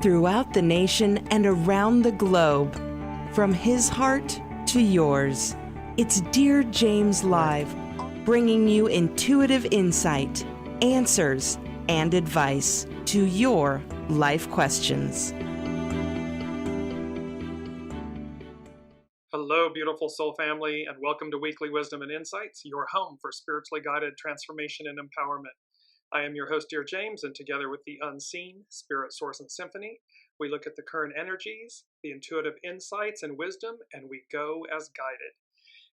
throughout the nation and around the globe. From his heart to yours, it's Dear James Live, bringing you intuitive insight, answers, and advice to your life questions. Hello, beautiful soul family, and welcome to Weekly Wisdom and Insights, your home for spiritually guided transformation and empowerment. I am your host, Dearjames, and together with the unseen, Spirit, Source, and Symphony, we look at the current energies, the intuitive insights and wisdom, and we go as guided.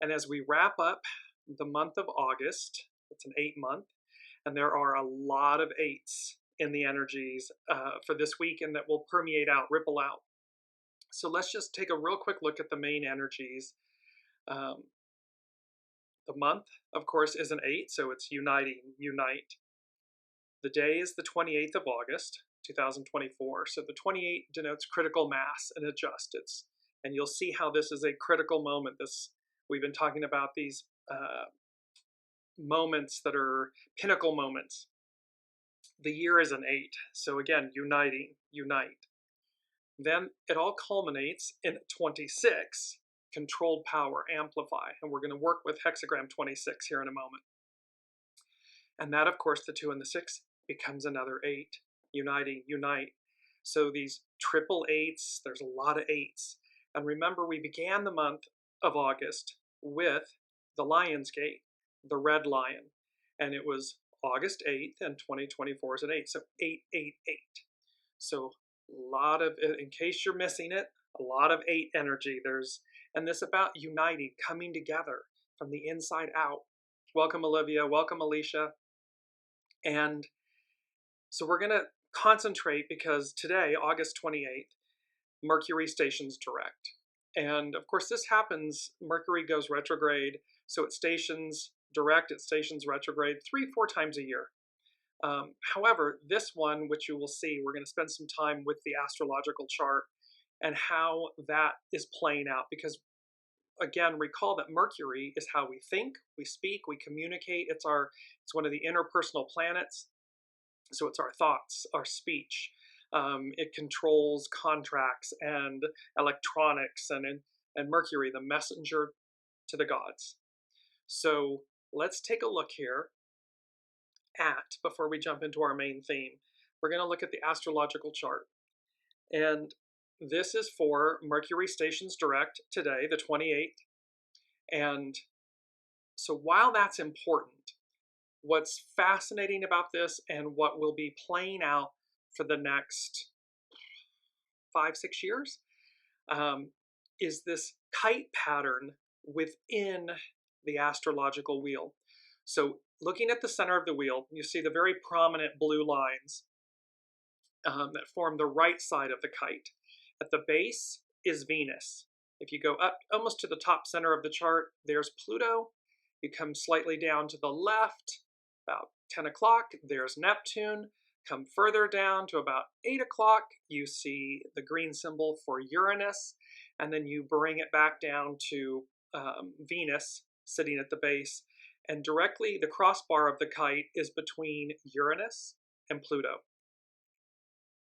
And as we wrap up the month of August, it's an 8-month, and there are a lot of 8s in the energies for this week, and that will permeate out, ripple out. So let's just take a real quick look at the main energies. The month, of course, is an 8, so it's uniting, unite. The day is the 28th of August, 2024. So the 28 denotes critical mass and adjust. And you'll see how this is a critical moment. We've been talking about these moments that are pinnacle moments. The year is an 8. So again, uniting, unite. Then it all culminates in 26, controlled power, amplify. And we're going to work with hexagram 26 here in a moment. And that, of course, the 2 and the 6 becomes another 8, uniting, unite. So these triple 8s, there's a lot of 8s. And remember, we began the month of August with the Lion's Gate, the red lion. And it was August 8th, and 2024 is an 8. So 888. So a lot of, in case you're missing it, a lot of 8 energy. And this about uniting, coming together from the inside out. Welcome, Olivia. Welcome, Alicia. And so we're going to concentrate because today, August 28th, Mercury stations direct. And of course, this happens, Mercury goes retrograde, so it stations direct, it stations retrograde 3-4 times a year. However, this one, which you will see, we're going to spend some time with the astrological chart and how that is playing out. Because again, recall that Mercury is how we think, we speak, we communicate. It's one of the interpersonal planets. So it's our thoughts, our speech. It controls contracts and electronics, and Mercury, the messenger to the gods. So let's take a look here before we jump into our main theme. We're going to look at the astrological chart. And this is for Mercury stations direct today, the 28th. And so while that's important, what's fascinating about this and what will be playing out for the next 5-6 years is this kite pattern within the astrological wheel. So looking at the center of the wheel, you see the very prominent blue lines that form the right side of the kite. At the base is Venus. If you go up almost to the top center of the chart, there's Pluto. You come slightly down to the left, about 10 o'clock, there's Neptune. Come further down to about 8 o'clock, you see the green symbol for Uranus. And then you bring it back down to Venus sitting at the base. And directly, the crossbar of the kite is between Uranus and Pluto.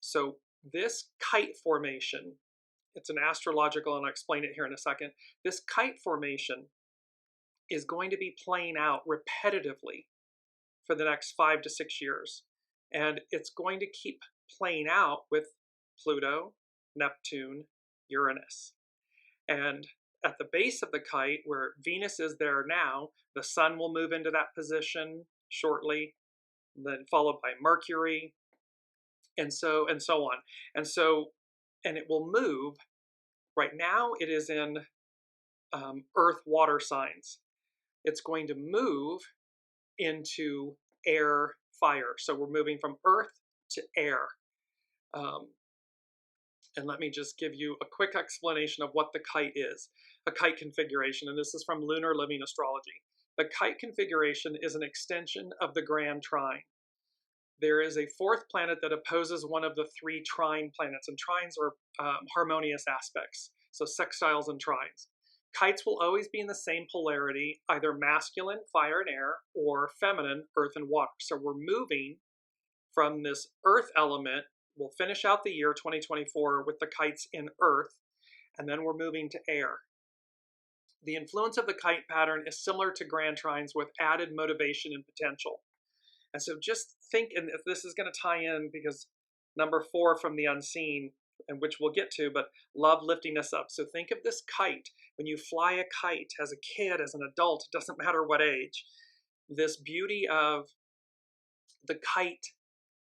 So this kite formation, it's an astrological, and I'll explain it here in a second. This kite formation is going to be playing out repetitively for the next 5 to 6 years. And it's going to keep playing out with Pluto, Neptune, Uranus. And at the base of the kite, where Venus is there now, the Sun will move into that position shortly, then followed by Mercury, and so on. And it will move. Right now, it is in Earth water signs. It's going to move into air, fire. So we're moving from Earth to air. And let me just give you a quick explanation of what the kite is. A kite configuration, and this is from Lunar Living Astrology. The kite configuration is an extension of the Grand Trine. There is a 4th planet that opposes one of the 3 trine planets, and trines are harmonious aspects, so sextiles and trines. Kites will always be in the same polarity, either masculine, fire and air, or feminine, earth and water. So we're moving from this earth element we'll finish out the year 2024 with the kites in Earth, and then we're moving to air. The influence of the kite pattern is similar to grand trines with added motivation and potential. And so just think, and if this is going to tie in, because number 4 from the unseen, and which we'll get to, but love lifting us up. So think of this kite. When you fly a kite as a kid, as an adult, it doesn't matter what age, this beauty of the kite,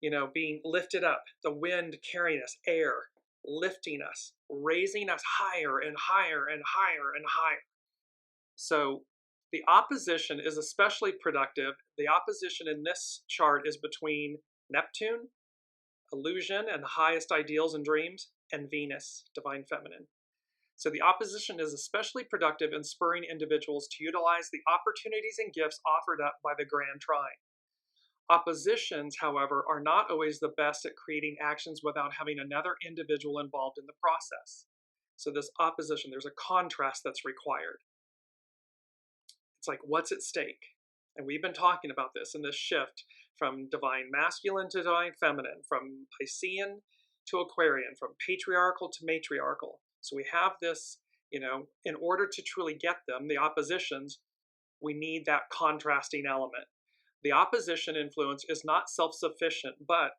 you know, being lifted up, the wind carrying us, air, lifting us, raising us higher and higher and higher and higher. So the opposition is especially productive. The opposition in this chart is between Neptune, illusion and the highest ideals and dreams, and Venus, divine feminine. So the opposition is especially productive in spurring individuals to utilize the opportunities and gifts offered up by the grand trine. Oppositions, however, are not always the best at creating actions without having another individual involved in the process. So this opposition, there's a contrast that's required. It's like, what's at stake? And we've been talking about this in this shift from divine masculine to divine feminine, from Piscean to Aquarian, from patriarchal to matriarchal. So we have this, you know, in order to truly get them, the oppositions, we need that contrasting element. The opposition influence is not self-sufficient, but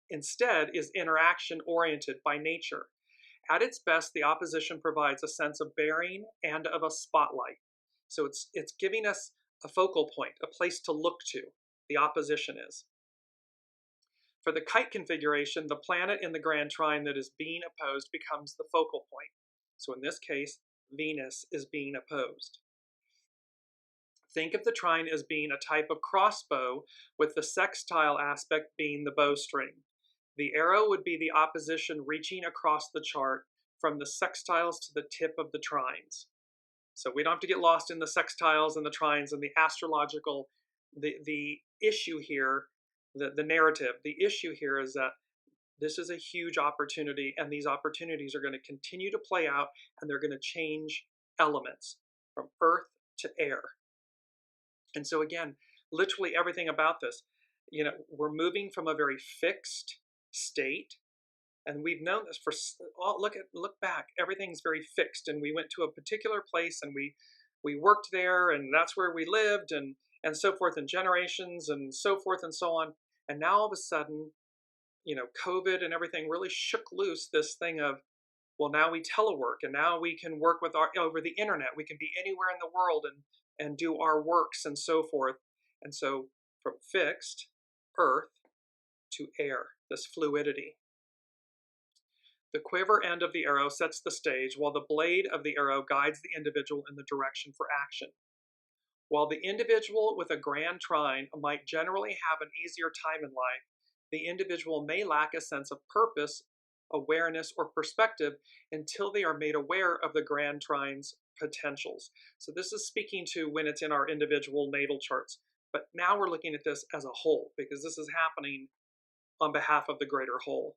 instead is interaction-oriented by nature. At its best, the opposition provides a sense of bearing and of a spotlight. So it's giving us a focal point, a place to look to. The opposition is. For the kite configuration, the planet in the grand trine that is being opposed becomes the focal point. So in this case, Venus is being opposed. Think of the trine as being a type of crossbow, with the sextile aspect being the bowstring. The arrow would be the opposition reaching across the chart from the sextiles to the tip of the trines. So we don't have to get lost in the sextiles and the trines and the astrological, the issue here, the narrative. The issue here is that this is a huge opportunity, and these opportunities are going to continue to play out, and they're going to change elements from earth to air. And so again, literally everything about this, you know, we're moving from a very fixed state, and we've known this for look back, everything's very fixed, and we went to a particular place and we worked there, and that's where we lived, and so forth, and generations and so forth and so on. And now all of a sudden, you know, COVID and everything really shook loose this thing of, well, now we telework, and now we can work with over the internet. We can be anywhere in the world and do our works and so forth. And so from fixed earth to air, this fluidity. The quiver end of the arrow sets the stage, while the blade of the arrow guides the individual in the direction for action. While the individual with a grand trine might generally have an easier time in life, the individual may lack a sense of purpose, awareness, or perspective until they are made aware of the grand trine's potentials. So this is speaking to when it's in our individual natal charts. But now we're looking at this as a whole, because this is happening on behalf of the greater whole.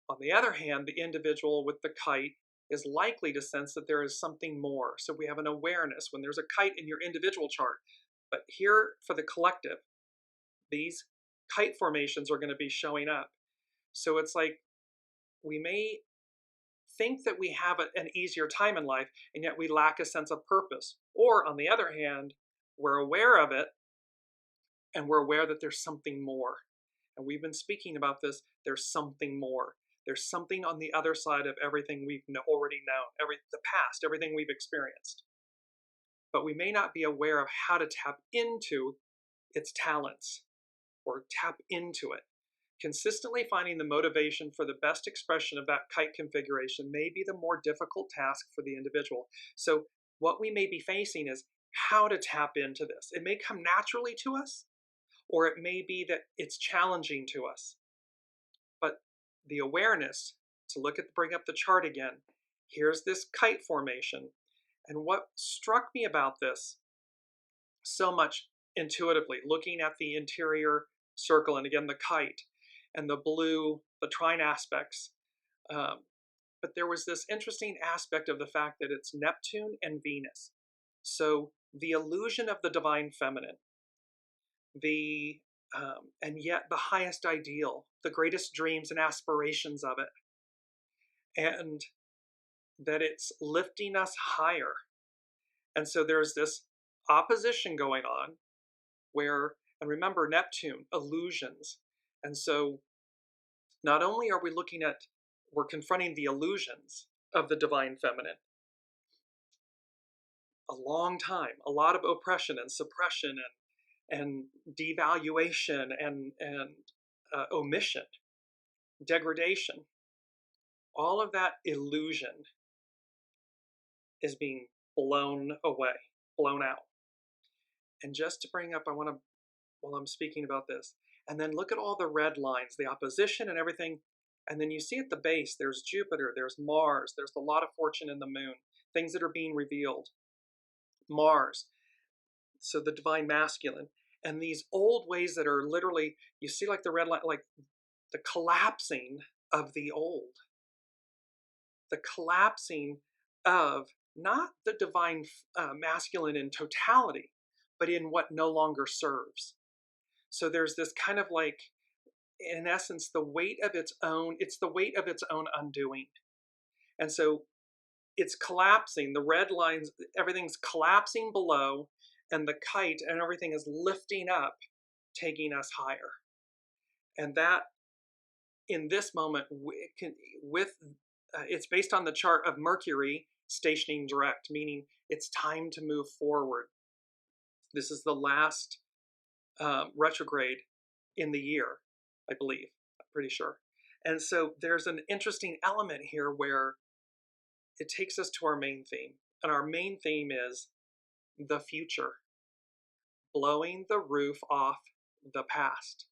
On the other hand, the individual with the kite is likely to sense that there is something more. So we have an awareness when there's a kite in your individual chart. But here for the collective, these kite formations are going to be showing up. So it's like we may think that we have an easier time in life, and yet we lack a sense of purpose. Or on the other hand, we're aware of it, and we're aware that there's something more. And we've been speaking about this, there's something more. There's something on the other side of everything we've already known, the past, everything we've experienced. But we may not be aware of how to tap into its talents or tap into it. Consistently finding the motivation for the best expression of that kite configuration may be the more difficult task for the individual. So what we may be facing is how to tap into this. It may come naturally to us, or it may be that it's challenging to us. But the awareness to bring up the chart again, here's this kite formation. And what struck me about this so much intuitively, looking at the interior circle, and again, the kite, and the blue, the trine aspects. But there was this interesting aspect of the fact that it's Neptune and Venus. So the illusion of the divine feminine, the and yet the highest ideal, the greatest dreams and aspirations of it, and that it's lifting us higher. And so there's this opposition going on where, and remember Neptune, illusions. And so not only are we looking at, we're confronting the illusions of the divine feminine, a long time, a lot of oppression and suppression and devaluation and omission, degradation. All of that illusion is being blown away, blown out. And just to bring up, I want to, while I'm speaking about this, and then look at all the red lines, the opposition and everything. And then you see at the base, there's Jupiter, there's Mars, there's the lot of fortune in the moon, things that are being revealed. Mars, so the divine masculine. And these old ways that are literally, you see like the red line, like the collapsing of the old. The collapsing of not the divine masculine in totality, but in what no longer serves. So there's this kind of like, in essence, the weight of its own, it's the weight of its own undoing. And so it's collapsing, the red lines, everything's collapsing below, and the kite and everything is lifting up, taking us higher. And that, in this moment, it's based on the chart of Mercury stationing direct, meaning it's time to move forward. This is the last retrograde in the year, I believe, I'm pretty sure. And so there's an interesting element here where it takes us to our main theme. And our main theme is the future, blowing the roof off the past.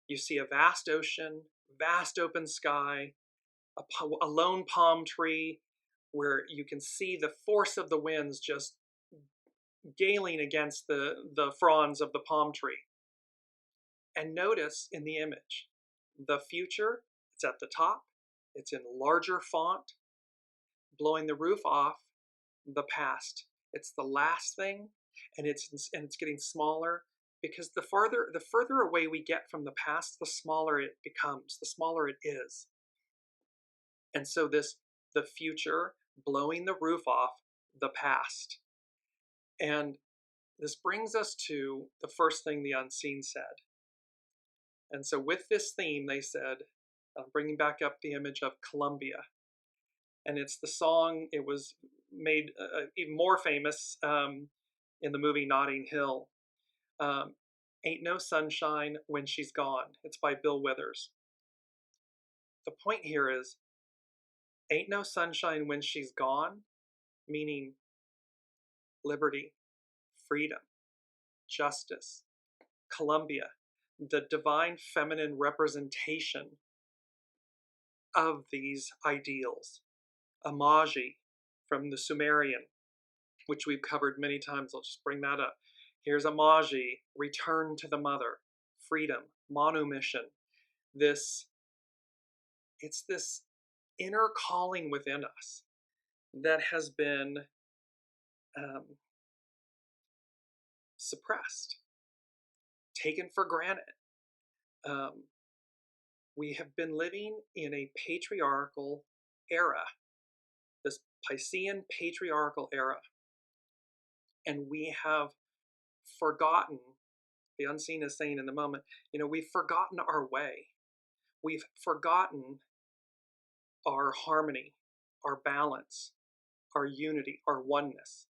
You see a vast ocean, vast open sky, a lone palm tree where you can see the force of the winds just galing against the fronds of the palm tree. And notice in the image, the future, it's at the top, it's in larger font, blowing the roof off the past. It's the last thing, and it's getting smaller, because the further away we get from the past, the smaller it becomes, the smaller it is. And so the future blowing the roof off the past. And this brings us to the first thing the unseen said. And so with this theme, they said, bringing back up the image of Columbia. And it's the song, it was made even more famous in the movie Notting Hill. Ain't No Sunshine When She's Gone. It's by Bill Withers. The point here is, ain't no sunshine when she's gone, meaning liberty, freedom, justice, Columbia, the divine feminine representation of these ideals. Imaji from the Sumerian, which we've covered many times. I'll just bring that up. Here's Imaji, return to the mother, freedom, manumission. It's this inner calling within us that has been suppressed, taken for granted. We have been living in a patriarchal era, this Piscean patriarchal era, and we have forgotten, the unseen is saying in the moment, we've forgotten our way. We've forgotten our harmony, our balance, our unity, our oneness.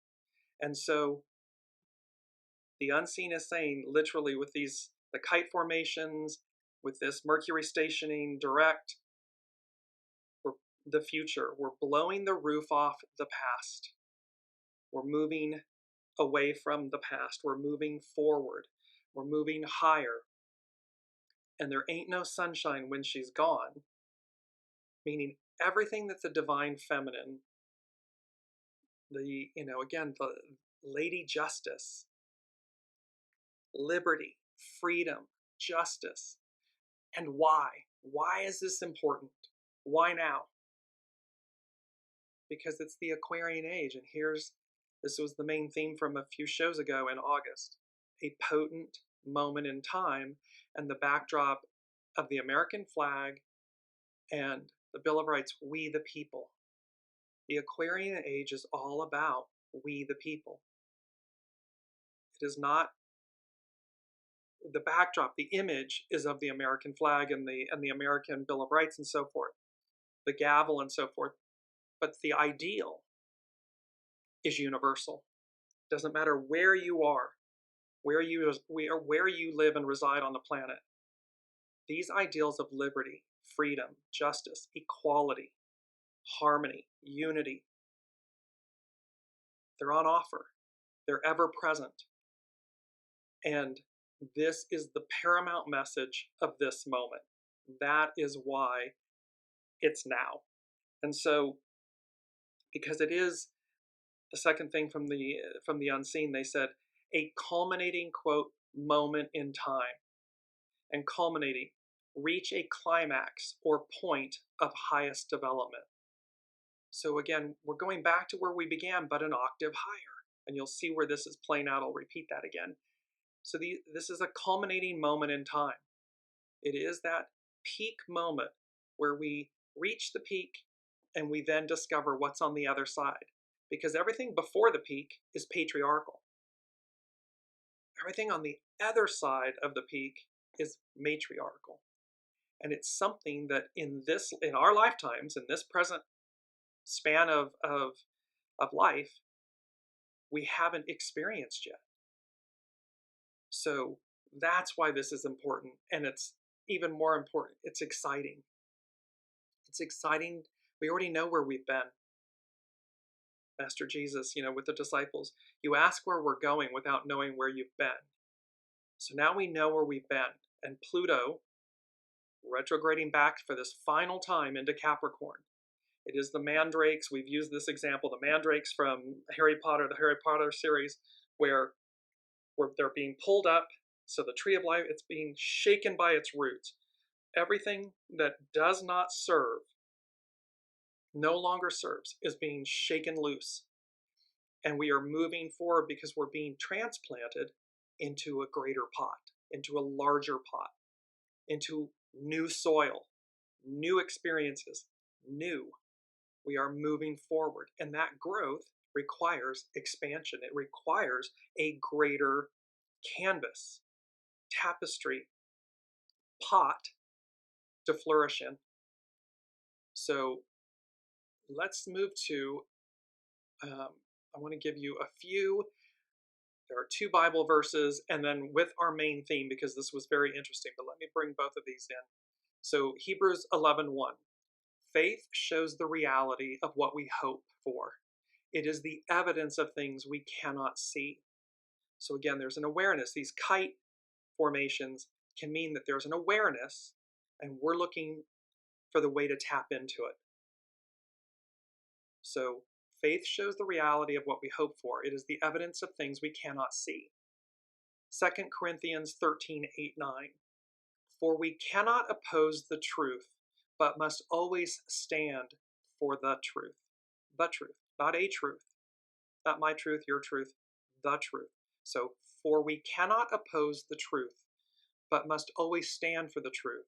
And so the unseen is saying, literally, with the kite formations, with this Mercury stationing direct, the future, we're blowing the roof off the past. We're moving away from the past. We're moving forward. We're moving higher. And there ain't no sunshine when she's gone, meaning everything that the divine feminine, the Lady Justice, liberty, freedom, justice. And why? Why is this important? Why now? Because it's the Aquarian age, and this was the main theme from a few shows ago in August. A potent moment in time, and the backdrop of the American flag and the Bill of Rights, we the people. The Aquarian age is all about we the people. It is not the backdrop, the image is of the American flag and the American Bill of Rights and so forth, the gavel and so forth, but the ideal is universal. It doesn't matter where you are, where you live and reside on the planet. These ideals of liberty, freedom, justice, equality, harmony, unity, they're on offer. They're ever present. And this is the paramount message of this moment. That is why it's now. And so, because it is the second thing from the unseen, they said, a culminating, quote, moment in time. And culminating, reach a climax or point of highest development. So again, we're going back to where we began, but an octave higher. And you'll see where this is playing out. I'll repeat that again. So this is a culminating moment in time. It is that peak moment where we reach the peak and we then discover what's on the other side. Because everything before the peak is patriarchal. Everything on the other side of the peak is matriarchal. And it's something that in our lifetimes, in this present span of life, we haven't experienced yet. So that's why this is important. And it's even more important. It's exciting. It's exciting. We already know where we've been. Master Jesus, with the disciples, you ask where we're going without knowing where you've been. So now we know where we've been. And Pluto, retrograding back for this final time into Capricorn. It is the mandrakes. We've used this example, the mandrakes from Harry Potter, the Harry Potter series, where they're being pulled up. So the tree of life, it's being shaken by its roots. Everything that does not serve, no longer serves, is being shaken loose. And we are moving forward because we're being transplanted into a greater pot, into a larger pot, into new soil, new experiences, new. We are moving forward. And that growth requires expansion. It requires a greater canvas, tapestry, pot to flourish in. So let's move to, I want to give you a few. There are 2 Bible verses, and then with our main theme, because this was very interesting, but let me bring both of these in. So Hebrews 11:1. Faith shows the reality of what we hope for. It is the evidence of things we cannot see. So again, there's an awareness. These kite formations can mean that there's an awareness, and we're looking for the way to tap into it. So faith shows the reality of what we hope for. It is the evidence of things we cannot see. 2 Corinthians 13:8-9. For we cannot oppose the truth, but must always stand for the truth. The truth, not a truth. Not my truth, your truth, the truth. So, for we cannot oppose the truth, but must always stand for the truth.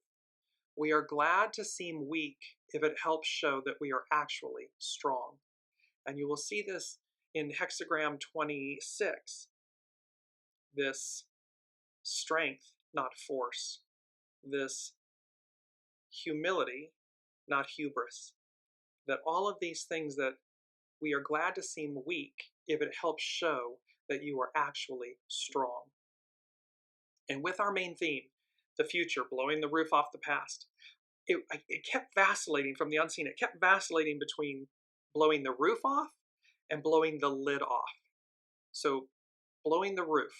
We are glad to seem weak if it helps show that we are actually strong. And you will see this in hexagram 26. This strength, not force. This humility, not hubris. That all of these things, that we are glad to seem weak if it helps show that you are actually strong. And with our main theme, the future, blowing the roof off the past, it kept vacillating from the unseen. It kept vacillating between blowing the roof off and blowing the lid off. So blowing the roof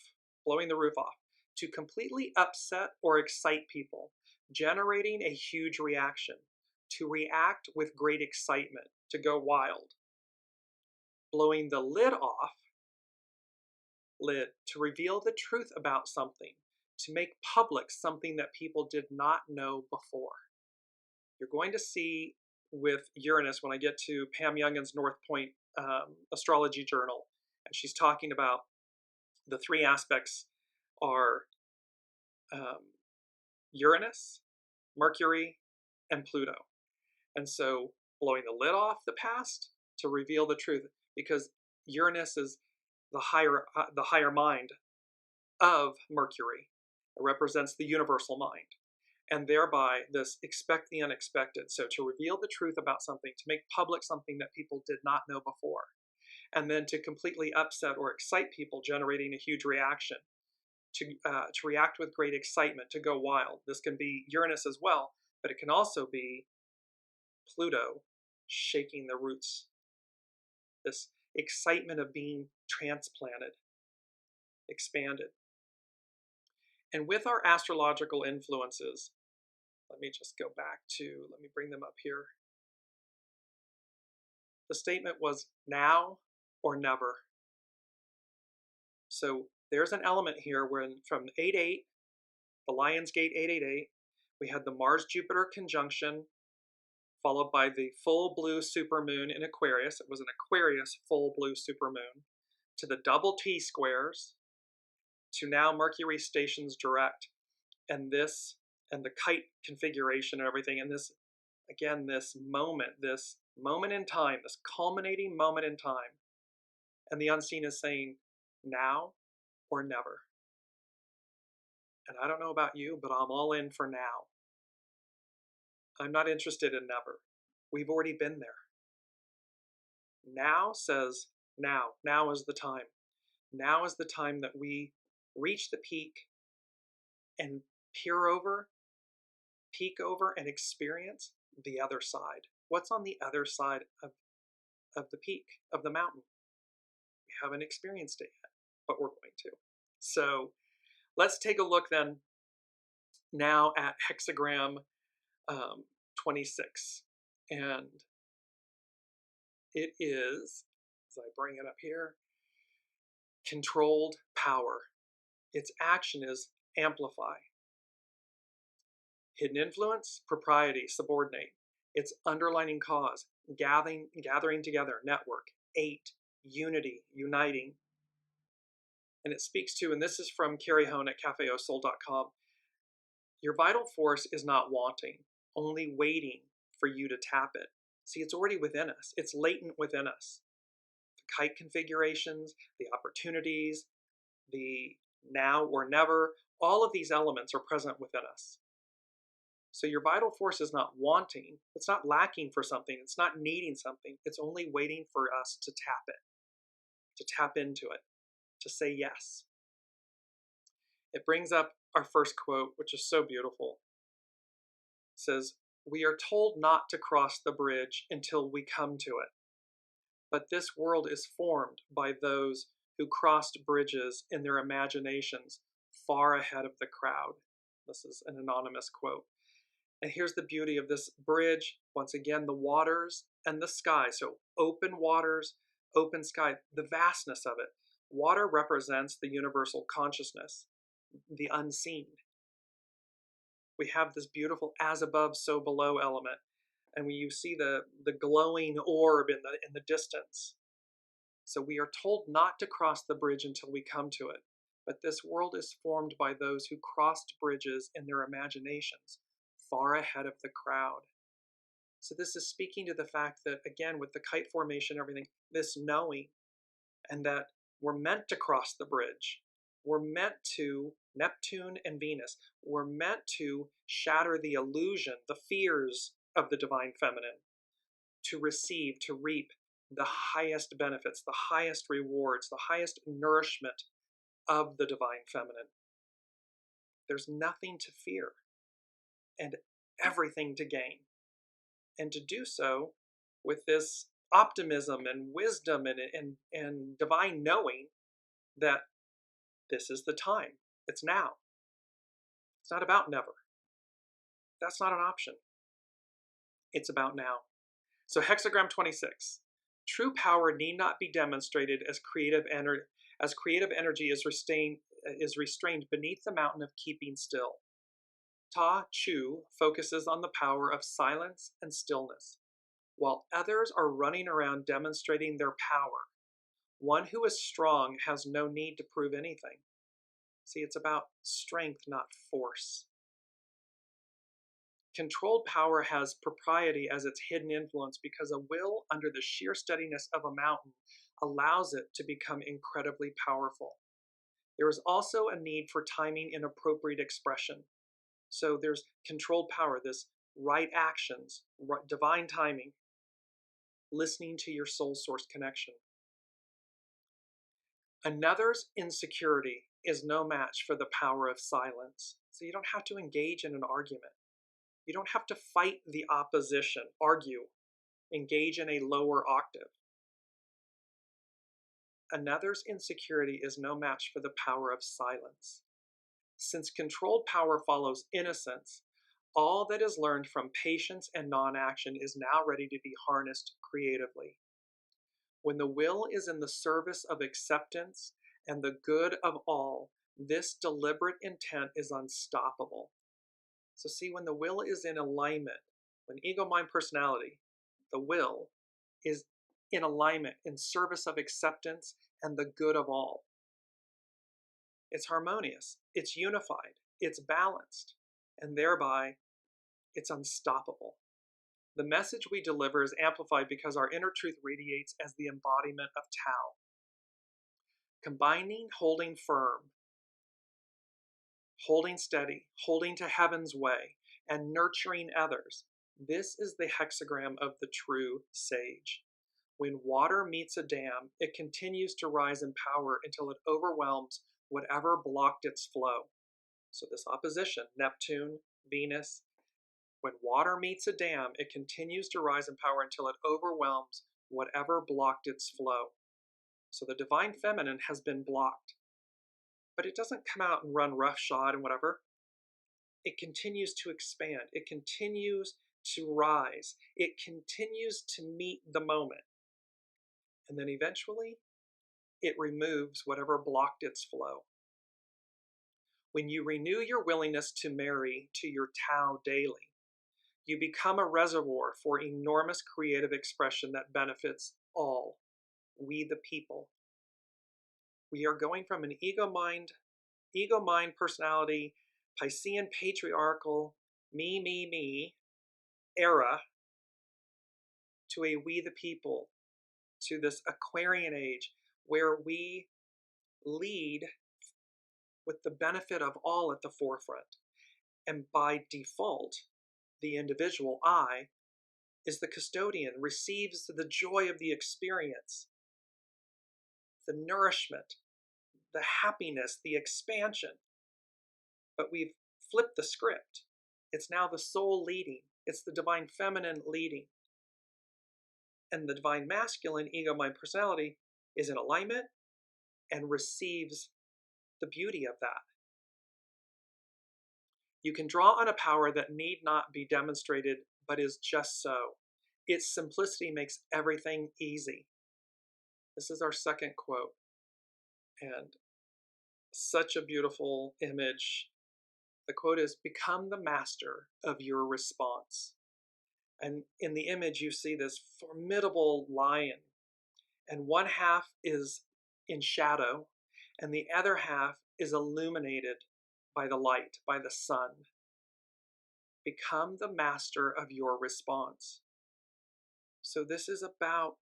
off to completely upset or excite people, generating a huge reaction, to react with great excitement, to go wild. Blowing the lid off, to reveal the truth about something, to make public something that people did not know before. You're going to see with Uranus, when I get to Pam Youngin's North Point astrology journal, and she's talking about the 3 aspects are Uranus, Mercury, and Pluto. And so blowing the lid off the past to reveal the truth, because Uranus is the higher mind of Mercury. It represents the universal mind, and thereby this expect the unexpected. So to reveal the truth about something, to make public something that people did not know before, and then to completely upset or excite people, generating a huge reaction, to react with great excitement, to go wild. This can be Uranus as well, but it can also be Pluto shaking the roots. This excitement of being transplanted, expanded. And with our astrological influences, let me just go back to, let me bring them up here. The statement was now or never. So there's an element here when from 8-8, the Lion's Gate 888, we had the Mars-Jupiter conjunction, followed by the full blue supermoon in Aquarius. It was an Aquarius full blue supermoon, to the double T squares, to now Mercury stations direct, and this, and the kite configuration and everything, and this, again, this moment in time, this culminating moment in time, and the unseen is saying, now or never. And I don't know about you, but I'm all in for now. I'm not interested in never. We've already been there. Now says now. Now is the time. Now is the time that we reach the peak and peek over and experience the other side. What's on the other side of the peak, of the mountain? We haven't experienced it yet, but we're going to. So let's take a look then now at hexagram 26. And it is, as I bring it up here, controlled power. Its action is amplify. Hidden influence, propriety, subordinate. Its underlining cause, gathering together, network. 8, unity, uniting. And it speaks to, and this is from Carrie Hone at cafeosoul.com, your vital force is not wanting, only waiting for you to tap it. See, it's already within us. It's latent within us. The kite configurations, the opportunities, the now or never, all of these elements are present within us. So your vital force is not wanting. It's not lacking for something. It's not needing something. It's only waiting for us to tap it, to tap into it, to say yes. It brings up our first quote, which is so beautiful. It says, "We are told not to cross the bridge until we come to it. But this world is formed by those who crossed bridges in their imaginations far ahead of the crowd." This is an anonymous quote. And here's the beauty of this bridge. Once again, the waters and the sky. So open waters, open sky, the vastness of it. Water represents the universal consciousness, the unseen. We have this beautiful as above, so below element. And when you see the glowing orb in the distance. So we are told not to cross the bridge until we come to it. But this world is formed by those who crossed bridges in their imaginations, far ahead of the crowd. So this is speaking to the fact that, again, with the kite formation and everything, this knowing, and that we're meant to cross the bridge. We're meant to, Neptune and Venus, we're meant to shatter the illusion, the fears of the divine feminine, to receive, to reap the highest benefits, the highest rewards, the highest nourishment of the divine feminine. There's nothing to fear and everything to gain. And to do so with this optimism and wisdom and divine knowing that this is the time. It's now. It's not about never. That's not an option. It's about now. So hexagram 26. True power need not be demonstrated as creative energy is restrained beneath the mountain of keeping still. Ta Chu focuses on the power of silence and stillness, while others are running around demonstrating their power. One who is strong has no need to prove anything. See, it's about strength, not force. Controlled power has propriety as its hidden influence because a will under the sheer steadiness of a mountain allows it to become incredibly powerful. There is also a need for timing and appropriate expression. So there's controlled power, this right actions, divine timing, listening to your soul source connection. Another's insecurity is no match for the power of silence. So you don't have to engage in an argument. You don't have to fight the opposition, argue, engage in a lower octave. Another's insecurity is no match for the power of silence. Since controlled power follows innocence, all that is learned from patience and non-action is now ready to be harnessed creatively. When the will is in the service of acceptance and the good of all, this deliberate intent is unstoppable. So see, when the will is in alignment, when ego, mind, personality, the will is in alignment, in service of acceptance and the good of all, it's harmonious, it's unified, it's balanced, and thereby it's unstoppable. The message we deliver is amplified because our inner truth radiates as the embodiment of Tao. Combining holding firm, holding steady, holding to heaven's way, and nurturing others, this is the hexagram of the true sage. When water meets a dam, it continues to rise in power until it overwhelms whatever blocked its flow. So this opposition, Neptune, Venus, when water meets a dam, it continues to rise in power until it overwhelms whatever blocked its flow. So the divine feminine has been blocked, but it doesn't come out and run roughshod and whatever. It continues to expand. It continues to rise. It continues to meet the moment. And then eventually, it removes whatever blocked its flow. When you renew your willingness to marry to your Tao daily, you become a reservoir for enormous creative expression that benefits all, we the people. We are going from an ego mind personality, Piscean patriarchal, me era to a we the people, to this Aquarian age where we lead with the benefit of all at the forefront. And by default, the individual, I, is the custodian, receives the joy of the experience, the nourishment, the happiness, the expansion. But we've flipped the script. It's now the soul leading. It's the divine feminine leading. And the divine masculine, ego, mind, personality, is in alignment and receives the beauty of that. You can draw on a power that need not be demonstrated, but is just so. Its simplicity makes everything easy. This is our second quote. And such a beautiful image. The quote is, "Become the master of your response." And in the image, you see this formidable lion. And one half is in shadow, and the other half is illuminated by the light, by the sun. Become the master of your response. So this is about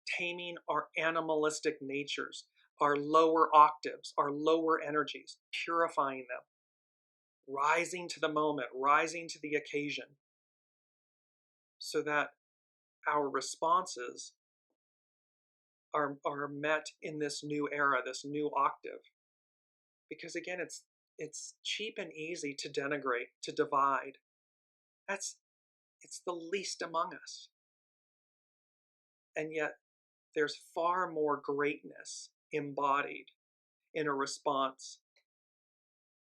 taming our animalistic natures, our lower octaves, our lower energies, purifying them, rising to the moment, rising to the occasion, so that our responses are met in this new era, this new octave. Because again, it's cheap and easy to denigrate, to divide. It's the least among us. And yet there's far more greatness embodied in a response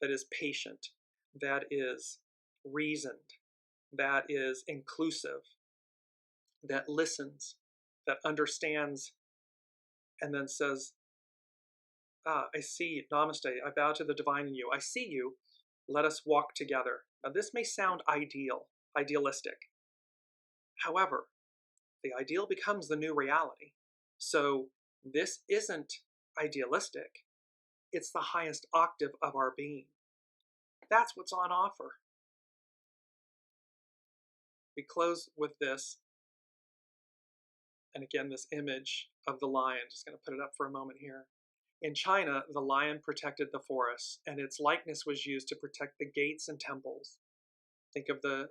that is patient, that is reasoned, that is inclusive, that listens, that understands, and then says, I see, namaste, I bow to the divine in you. I see you, let us walk together. Now this may sound idealistic. However, the ideal becomes the new reality. So this isn't idealistic. It's the highest octave of our being. That's what's on offer. We close with this, and again, this image of the lion. Just going to put it up for a moment here. In China, the lion protected the forests, and its likeness was used to protect the gates and temples. Think of the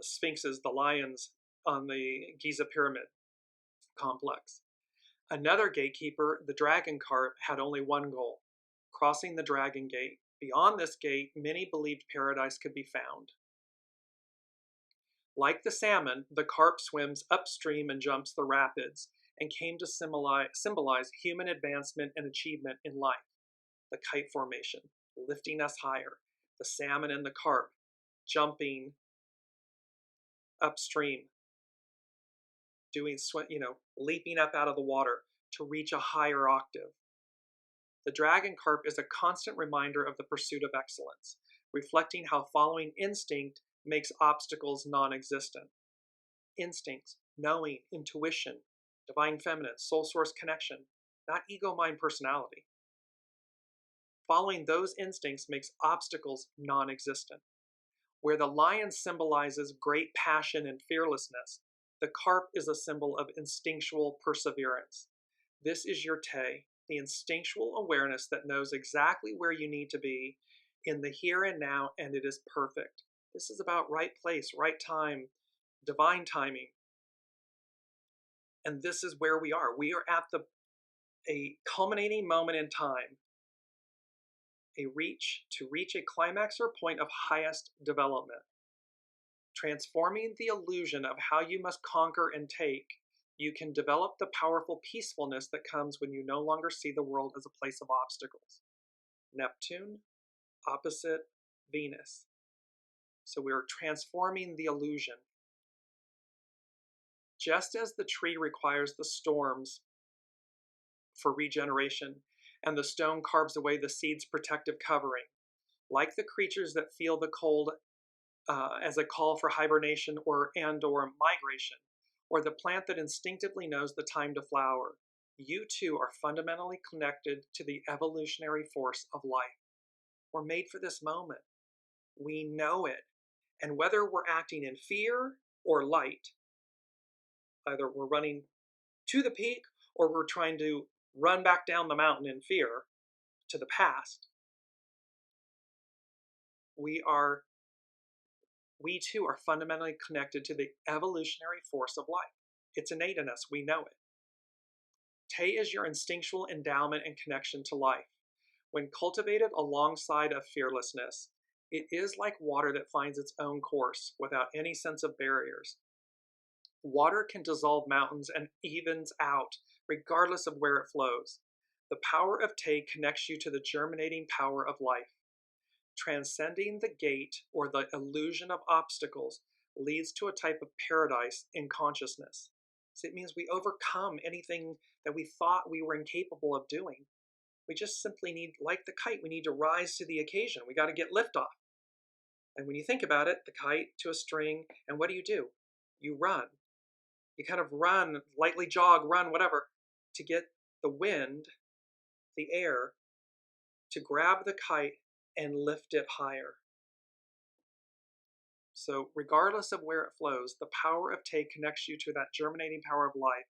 sphinxes, the lions on the Giza pyramid complex. Another gatekeeper, the dragon carp, had only one goal: crossing the dragon gate. Beyond this gate, many believed paradise could be found. Like the salmon, the carp swims upstream and jumps the rapids, and came to symbolize human advancement and achievement in life. The kite formation, lifting us higher. The salmon and the carp, jumping upstream, leaping up out of the water to reach a higher octave. The dragon carp is a constant reminder of the pursuit of excellence, reflecting how following instinct makes obstacles non-existent. Instincts, knowing, intuition, divine feminine, soul source connection, not ego, mind, personality. Following those instincts makes obstacles non-existent. Where the lion symbolizes great passion and fearlessness, the carp is a symbol of instinctual perseverance. This is your Te, the instinctual awareness that knows exactly where you need to be in the here and now, and it is perfect. This is about right place, right time, divine timing. And this is where we are. We are at a culminating moment in time, to reach a climax or point of highest development. Transforming the illusion of how you must conquer and take, you can develop the powerful peacefulness that comes when you no longer see the world as a place of obstacles. Neptune, opposite Venus. So we are transforming the illusion. Just as the tree requires the storms for regeneration, and the stone carves away the seed's protective covering, like the creatures that feel the cold as a call for hibernation or migration, or the plant that instinctively knows the time to flower, you too are fundamentally connected to the evolutionary force of life. We're made for this moment. We know it. And whether we're acting in fear or light, either we're running to the peak or we're trying to run back down the mountain in fear to the past, we too are fundamentally connected to the evolutionary force of life. It's innate in us. We know it. Te is your instinctual endowment and connection to life. When cultivated alongside of fearlessness, it is like water that finds its own course without any sense of barriers. Water can dissolve mountains and evens out, regardless of where it flows. The power of Te connects you to the germinating power of life. Transcending the gate or the illusion of obstacles leads to a type of paradise in consciousness. So it means we overcome anything that we thought we were incapable of doing. We just simply need, like the kite, we need to rise to the occasion. We got to get liftoff. And when you think about it, the kite to a string, and what do? You run. You kind of run, lightly jog, run, whatever, to get the wind, the air, to grab the kite and lift it higher. So regardless of where it flows, the power of Te connects you to that germinating power of life.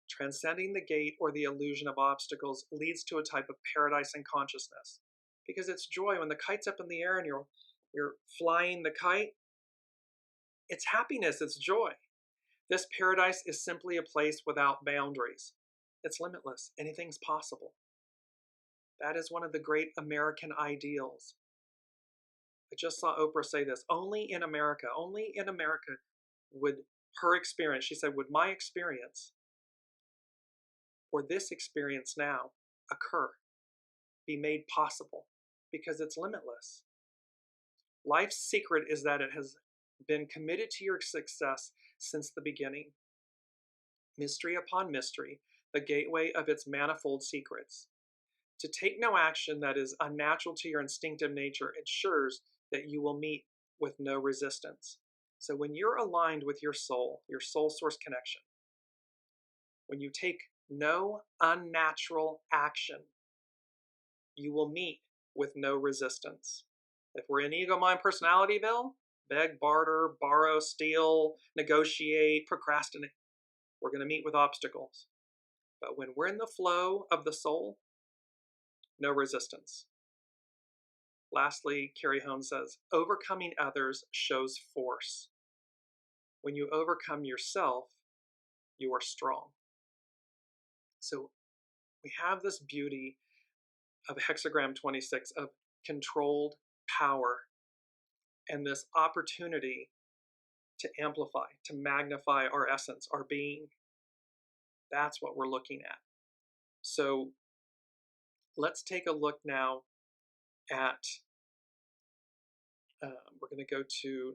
Transcending the gate or the illusion of obstacles leads to a type of paradise in consciousness. Because it's joy when the kite's up in the air and you're flying the kite. It's happiness, it's joy. This paradise is simply a place without boundaries. It's limitless. Anything's possible. That is one of the great American ideals. I just saw Oprah say this, only in America would her experience, she said, would my experience or this experience now occur, be made possible, because it's limitless. Life's secret is that it has been committed to your success since the beginning. Mystery upon mystery, the gateway of its manifold secrets. To take no action that is unnatural to your instinctive nature ensures that you will meet with no resistance. So when you're aligned with your soul source connection, when you take no unnatural action, you will meet with no resistance. If we're in ego, mind, personalityville, beg, barter, borrow, steal, negotiate, procrastinate, we're going to meet with obstacles. But when we're in the flow of the soul, no resistance. Lastly, Carrie Hone says, overcoming others shows force. When you overcome yourself, you are strong. So we have this beauty of hexagram 26 of controlled power and this opportunity to amplify, to magnify our essence, our being. That's what we're looking at. So let's take a look now at, we're going to go to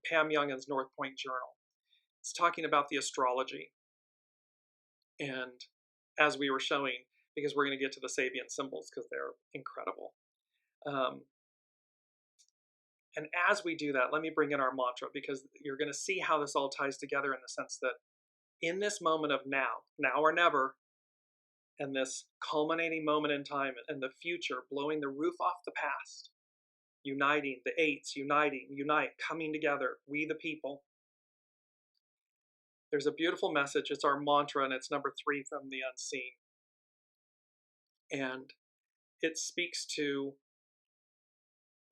Pam Youngin's North Point Journal. It's talking about the astrology. And as we were showing, because we're going to get to the Sabian symbols because they're incredible. And as we do that, let me bring in our mantra, because you're going to see how this all ties together in the sense that in this moment of now or never, and this culminating moment in time and the future, blowing the roof off the past, uniting, the eights, unite, coming together, we the people. There's a beautiful message. It's our mantra, and it's number 3 from the unseen. And it speaks to,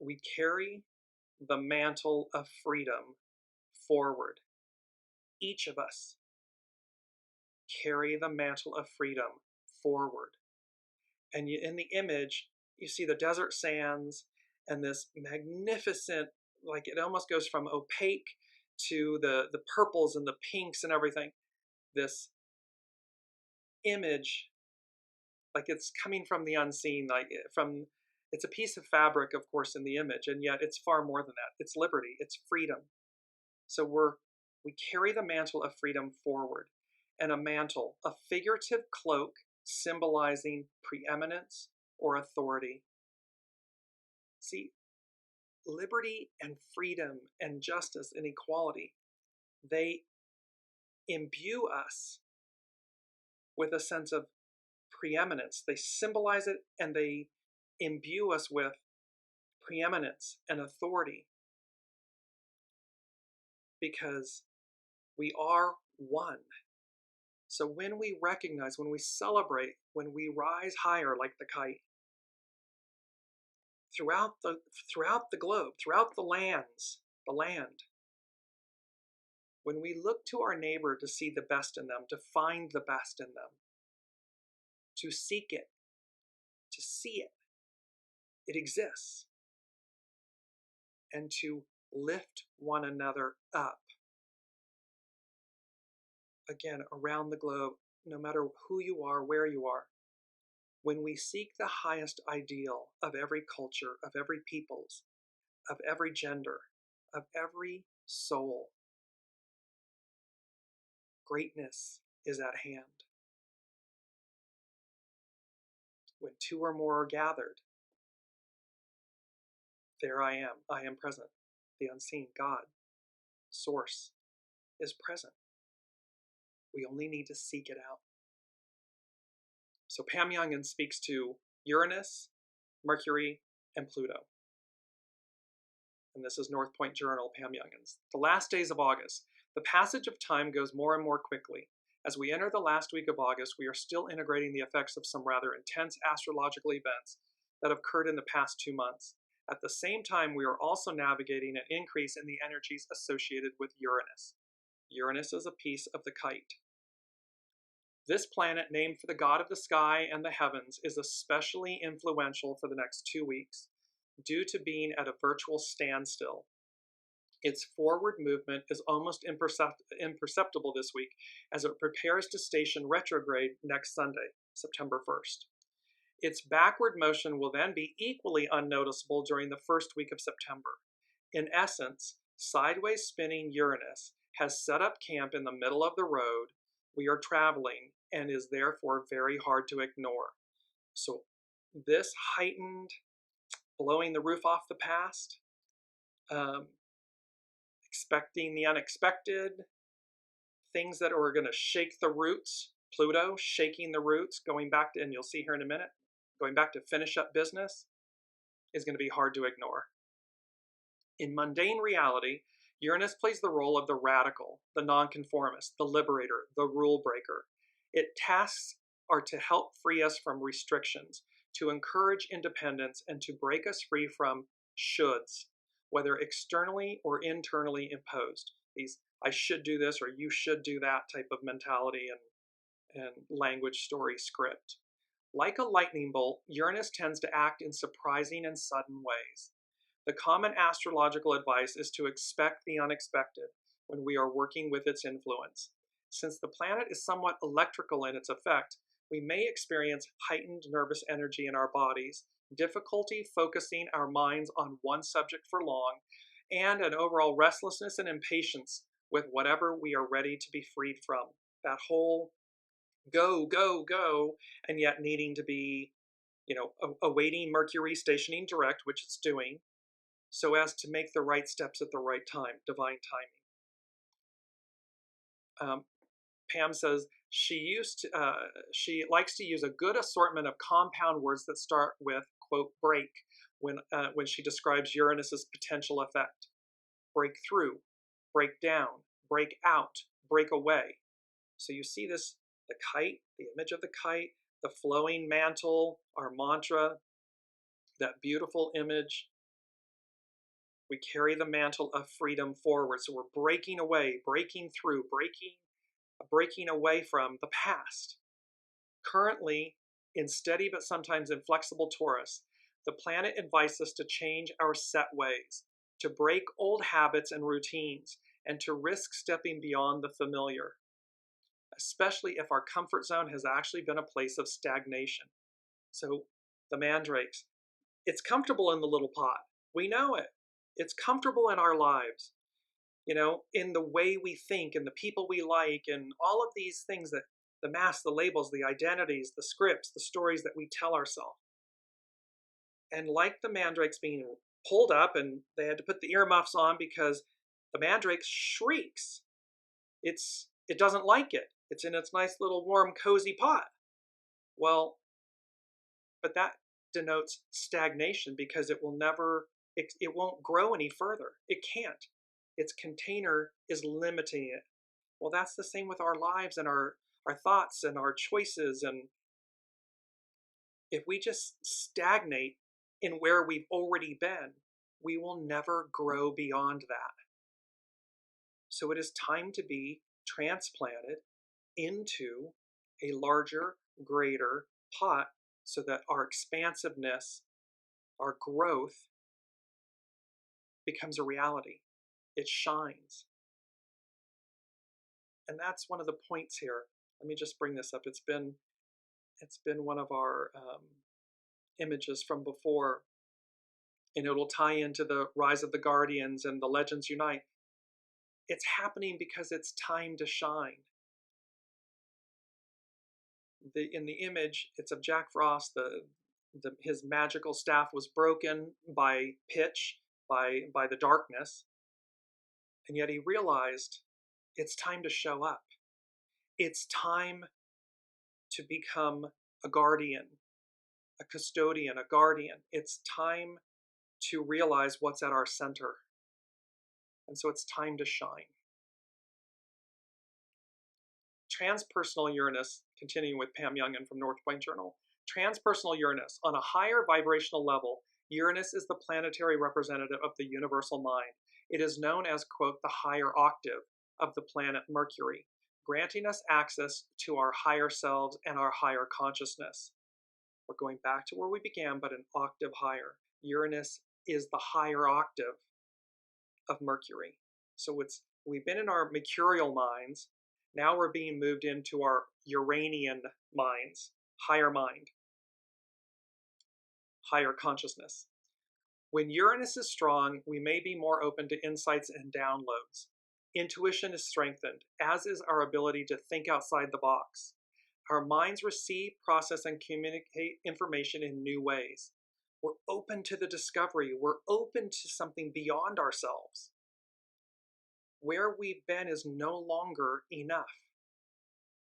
we carry the mantle of freedom forward. Each of us carry the mantle of freedom forward. And in the image, you see the desert sands and this magnificent, like it almost goes from opaque to the purples and the pinks and everything. This image, like it's coming from the unseen, it's a piece of fabric, of course, in the image, and yet it's far more than that. It's liberty, it's freedom. So we carry the mantle of freedom forward. And a mantle, a figurative cloak symbolizing preeminence or authority. See, liberty and freedom and justice and equality, they imbue us with a sense of preeminence. They symbolize it and they imbue us with preeminence and authority, because we are one. So when we recognize, when we celebrate, when we rise higher like the kite, throughout the globe, throughout the land, when we look to our neighbor to see the best in them, to find the best in them, to seek it, to see it, it exists, and to lift one another up. Again, around the globe, no matter who you are, where you are, when we seek the highest ideal of every culture, of every peoples, of every gender, of every soul, greatness is at hand. When 2 or more are gathered, there I am present. The unseen God, Source, is present. We only need to seek it out. So Pam Youngin speaks to Uranus, Mercury, and Pluto. And this is North Point Journal, Pam Youngin's. The last days of August. The passage of time goes more and more quickly. As we enter the last week of August, we are still integrating the effects of some rather intense astrological events that have occurred in the past 2 months. At the same time, we are also navigating an increase in the energies associated with Uranus. Uranus is a piece of the kite. This planet, named for the god of the sky and the heavens, is especially influential for the next 2 weeks due to being at a virtual standstill. Its forward movement is almost imperceptible this week as it prepares to station retrograde next Sunday, September 1st. Its backward motion will then be equally unnoticeable during the first week of September. In essence, sideways spinning Uranus has set up camp in the middle of the road we are traveling and is therefore very hard to ignore. So this heightened blowing the roof off the past, expecting the unexpected, things that are going to shake the roots, Pluto shaking the roots, going back to, and you'll see here in a minute, going back to finish up business, is going to be hard to ignore. In mundane reality, Uranus plays the role of the radical, the nonconformist, the liberator, the rule breaker. Its tasks are to help free us from restrictions, to encourage independence, and to break us free from shoulds, whether externally or internally imposed. These I should do this or you should do that type of mentality and language story script. Like a lightning bolt, Uranus tends to act in surprising and sudden ways. The common astrological advice is to expect the unexpected when we are working with its influence. Since the planet is somewhat electrical in its effect, we may experience heightened nervous energy in our bodies, difficulty focusing our minds on one subject for long, and an overall restlessness and impatience with whatever we are ready to be freed from. That whole go, go, go, and yet needing to be, awaiting Mercury stationing direct, which it's doing, so as to make the right steps at the right time, divine timing. Pam says she likes to use a good assortment of compound words that start with, quote, break, when she describes Uranus's potential effect. Break through, break down, break out, break away. So you see this, the kite, the image of the kite, the flowing mantle, our mantra, that beautiful image. We carry the mantle of freedom forward. So we're breaking away, breaking through, breaking away from the past. Currently, in steady but sometimes inflexible Taurus, the planet invites us to change our set ways, to break old habits and routines, and to risk stepping beyond the familiar, especially if our comfort zone has actually been a place of stagnation. So the mandrakes, it's comfortable in the little pot. We know it. It's comfortable in our lives, in the way we think and the people we like and all of these things, that the masks, the labels, the identities, the scripts, the stories that we tell ourselves. And like the mandrakes being pulled up, and they had to put the earmuffs on because the mandrake shrieks. It doesn't like it. It's in its nice little warm cozy pot. Well, but that denotes stagnation because it won't grow any further. It can't. Its container is limiting it. Well, that's the same with our lives and our thoughts and our choices. And if we just stagnate in where we've already been, we will never grow beyond that. So it is time to be transplanted into a larger, greater pot so that our expansiveness, our growth becomes a reality. It shines. And that's one of the points here. Let me just bring this up. It's been one of our images from before, and it'll tie into the rise of the Guardians and the Legends Unite. It's happening because it's time to shine. In the image, it's of Jack Frost. His magical staff was broken by pitch, by the darkness, and yet he realized it's time to show up. It's time to become a guardian, a custodian, a guardian. It's time to realize what's at our center. And so it's time to shine. Transpersonal Uranus, continuing with Pam Youngin from North Point Journal. Transpersonal Uranus, on a higher vibrational level, Uranus is the planetary representative of the universal mind. It is known as, quote, the higher octave of the planet Mercury, granting us access to our higher selves and our higher consciousness. We're going back to where we began, but an octave higher. Uranus is the higher octave of Mercury. So we've been in our mercurial minds. Now we're being moved into our Uranian minds, higher mind, higher consciousness. When Uranus is strong, we may be more open to insights and downloads. Intuition is strengthened, as is our ability to think outside the box. Our minds receive, process, and communicate information in new ways. We're open to the discovery. We're open to something beyond ourselves. Where we've been is no longer enough.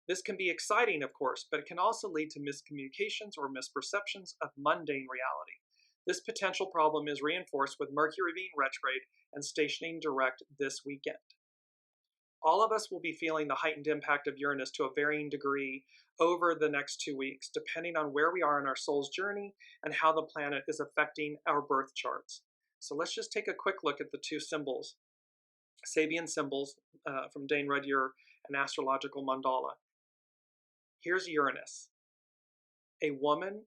This can be exciting, of course, but it can also lead to miscommunications or misperceptions of mundane reality. This potential problem is reinforced with Mercury being retrograde and stationing direct this weekend. All of us will be feeling the heightened impact of Uranus to a varying degree over the next 2 weeks, depending on where we are in our soul's journey and how the planet is affecting our birth charts. So let's just take a quick look at the two symbols, Sabian symbols from Dane Rudyard and astrological mandala. Here's Uranus. A woman,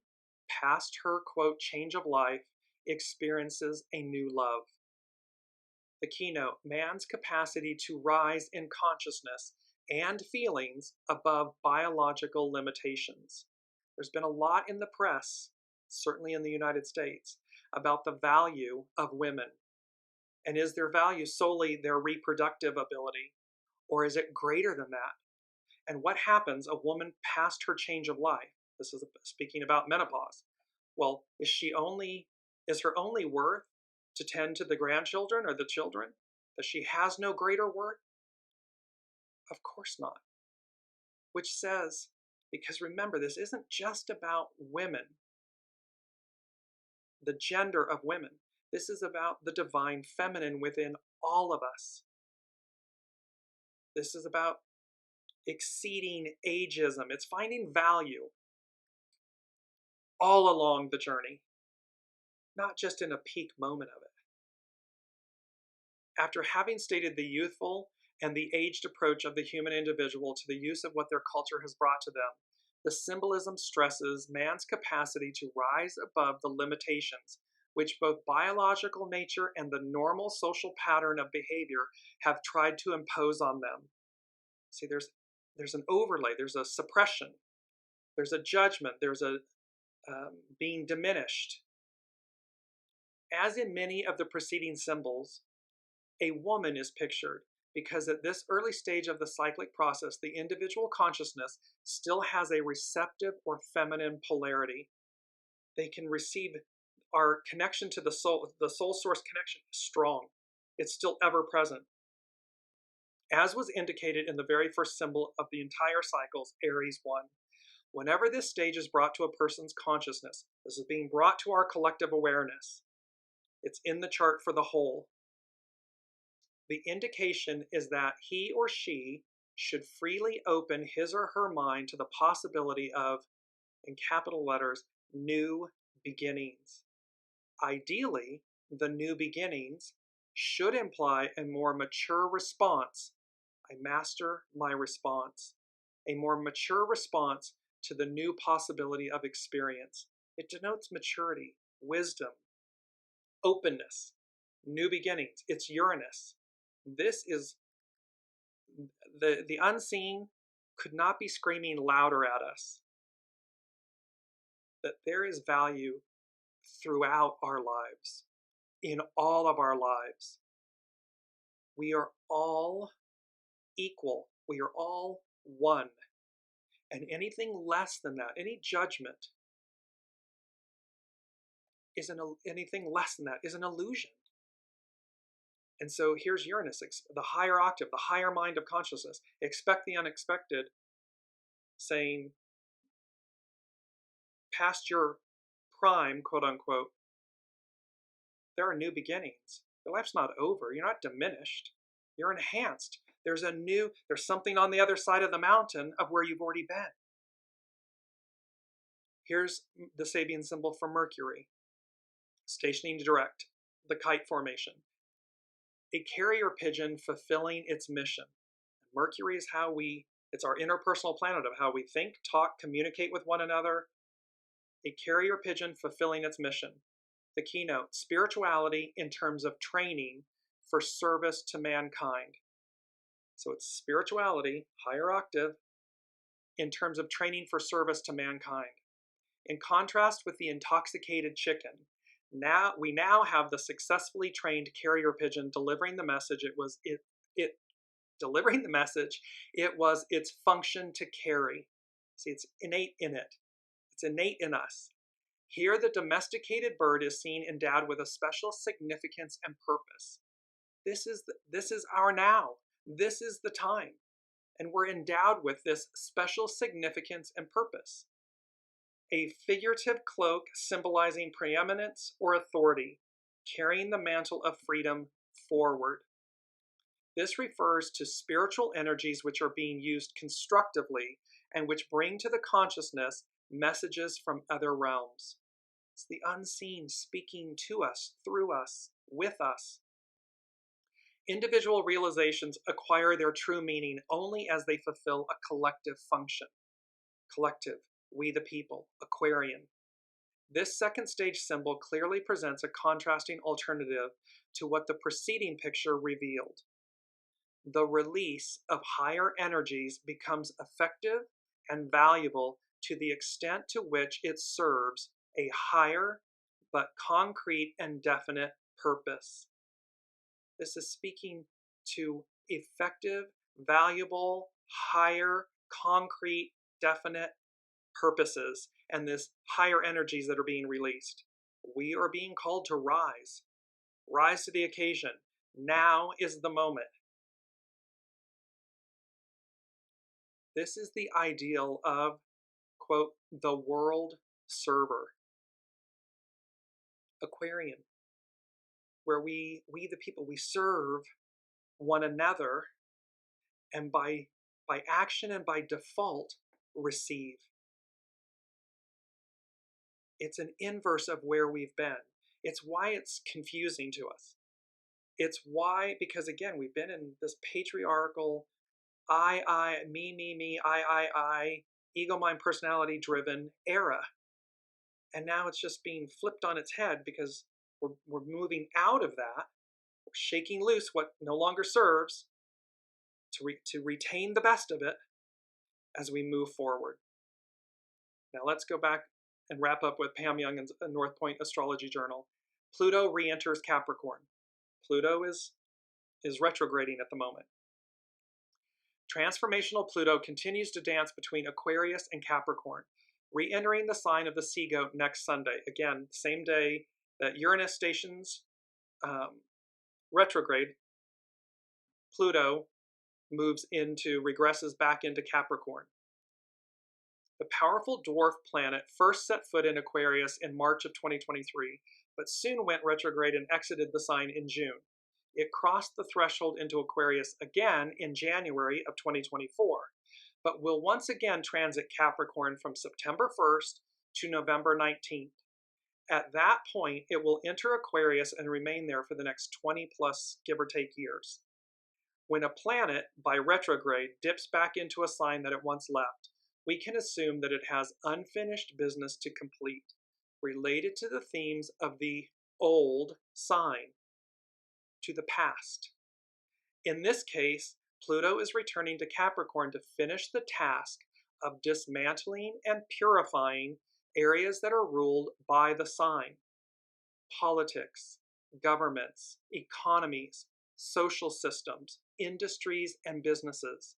past her, quote, change of life, experiences a new love. The keynote, man's capacity to rise in consciousness and feelings above biological limitations. There's been a lot in the press, certainly in the United States, about the value of women. And is their value solely their reproductive ability, or is it greater than that? And what happens a woman past her change of life? This is speaking about menopause. Well, is her only worth to tend to the grandchildren or the children? That she has no greater worth? Of course not. Which says, because remember, this isn't just about women, the gender of women. This is about the divine feminine within all of us. This is about exceeding ageism. It's finding value all along the journey, not just in a peak moment of it. After having stated the youthful and the aged approach of the human individual to the use of what their culture has brought to them, the symbolism stresses man's capacity to rise above the limitations which both biological nature and the normal social pattern of behavior have tried to impose on them. See, there's an overlay, there's a suppression, there's a judgment, there's a being diminished. As in many of the preceding symbols, a woman is pictured because at this early stage of the cyclic process, the individual consciousness still has a receptive or feminine polarity. They can receive our connection to the soul source connection is strong. It's still ever present. As was indicated in the very first symbol of the entire cycles, Aries 1, whenever this stage is brought to a person's consciousness, this is being brought to our collective awareness. It's in the chart for the whole. The indication is that he or she should freely open his or her mind to the possibility of, in capital letters, new beginnings. Ideally, the new beginnings should imply a more mature response. I master my response. A more mature response to the new possibility of experience. It denotes maturity, wisdom, openness, new beginnings. It's Uranus. This is the unseen could not be screaming louder at us that there is value throughout our lives, in all of our lives. We are all equal. We are all one. And anything less than that, any judgment, anything less than that is an illusion. And so here's Uranus, the higher octave, the higher mind of consciousness. Expect the unexpected, saying, past your prime, quote unquote, there are new beginnings. Your life's not over. You're not diminished. You're enhanced. There's something on the other side of the mountain of where you've already been. Here's the Sabian symbol for Mercury, stationing direct, the kite formation. A carrier pigeon fulfilling its mission. Mercury is it's our interpersonal planet of how we think, talk, communicate with one another. A carrier pigeon fulfilling its mission. The keynote, spirituality in terms of training for service to mankind. So it's spirituality, higher octave, in terms of training for service to mankind. In contrast with the intoxicated chicken, we now have the successfully trained carrier pigeon delivering the message. Delivering the message. It was its function to carry. See, it's innate in it. It's innate in us. Here, the domesticated bird is seen endowed with a special significance and purpose. This is our now. This is the time. and we're endowed with this special significance and purpose. A figurative cloak symbolizing preeminence or authority, carrying the mantle of freedom forward. This refers to spiritual energies which are being used constructively and which bring to the consciousness messages from other realms. It's the unseen speaking to us, through us, with us. Individual realizations acquire their true meaning only as they fulfill a collective function. Collective, we the people, Aquarian. This second stage symbol clearly presents a contrasting alternative to what the preceding picture revealed. The release of higher energies becomes effective and valuable to the extent to which it serves a higher but concrete and definite purpose. This is speaking to effective, valuable, higher, concrete, definite purposes and this higher energies that are being released. We are being called to rise. Rise to the occasion. Now is the moment. This is the ideal of, quote, the world server. Aquarian, where we the people, we serve one another, and by action and by default, receive. It's an inverse of where we've been. It's why it's confusing to us. It's why, because again, we've been in this patriarchal, I, me, I, ego mind personality driven era. And now it's just being flipped on its head because we're moving out of that. We're shaking loose what no longer serves to retain the best of it as we move forward. Now let's go back and wrap up with Pam Youngin's North Point Astrology Journal. Pluto re-enters Capricorn. Pluto is retrograding at the moment. Transformational Pluto continues to dance between Aquarius and Capricorn, re-entering the sign of the sea goat next Sunday. Again, same day that Uranus stations retrograde, Pluto regresses back into Capricorn. The powerful dwarf planet first set foot in Aquarius in March of 2023, but soon went retrograde and exited the sign in June. It crossed the threshold into Aquarius again in January of 2024, but will once again transit Capricorn from September 1st to November 19th. At that point, it will enter Aquarius and remain there for the next 20 plus, give or take, years. When a planet, by retrograde, dips back into a sign that it once left, we can assume that it has unfinished business to complete, related to the themes of the old sign, to the past. In this case, Pluto is returning to Capricorn to finish the task of dismantling and purifying areas that are ruled by the sign. Politics, governments, economies, social systems, industries, and businesses.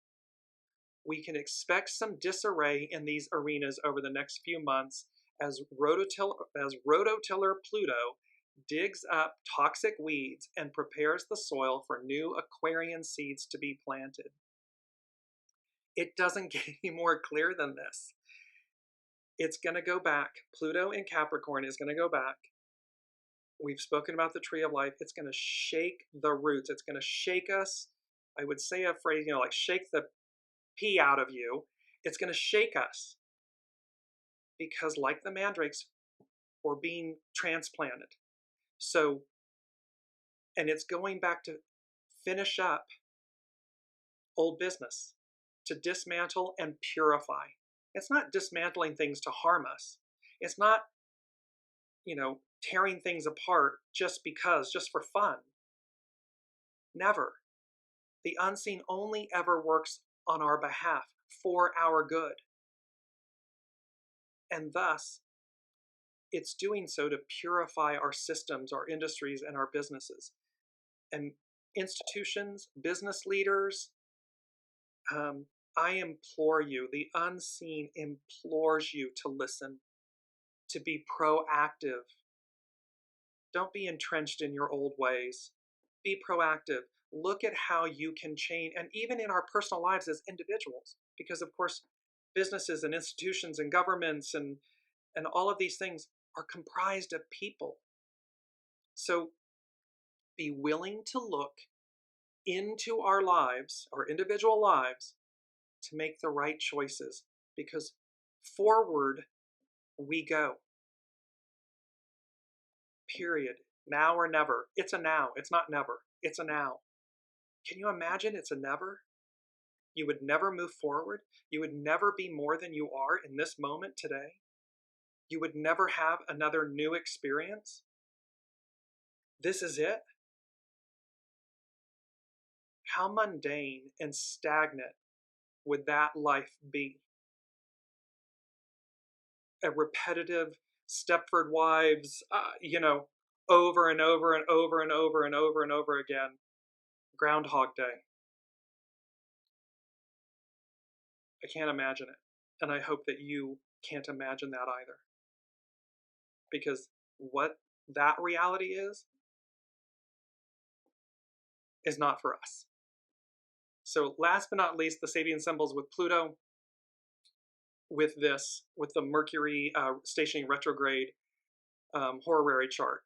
We can expect some disarray in these arenas over the next few months as rototiller Pluto digs up toxic weeds and prepares the soil for new Aquarian seeds to be planted. It doesn't get any more clear than this. It's going to go back. Pluto in Capricorn is going to go back. We've spoken about the tree of life. It's going to shake the roots. It's going to shake us. I would say a phrase, like shake the pee out of you. It's going to shake us because, like the mandrakes, we're being transplanted. So, and it's going back to finish up old business, to dismantle and purify. It's not dismantling things to harm us. It's not, tearing things apart just for fun. Never. The unseen only ever works on our behalf for our good. And thus, it's doing so to purify our systems, our industries, and our businesses. And institutions, business leaders, I implore you, the unseen implores you to listen, to be proactive. Don't be entrenched in your old ways. Be proactive. look at how you can change, and even in our personal lives as individuals, because of course, businesses and institutions and governments and all of these things are comprised of people. So be willing to look into our lives, our individual lives, to make the right choices, because forward we go. Period. Now or never. It's a now. It's not never. It's a now. Can you imagine it's a never? You would never move forward. You would never be more than you are in this moment today. You would never have another new experience. This is it. How mundane and stagnant would that life be? A repetitive Stepford Wives, over and over and over and over and over and over again. Groundhog Day. I can't imagine it. And I hope that you can't imagine that either. Because what that reality is not for us. So last but not least, the Sabian symbols with Pluto, with the Mercury stationing retrograde horary chart.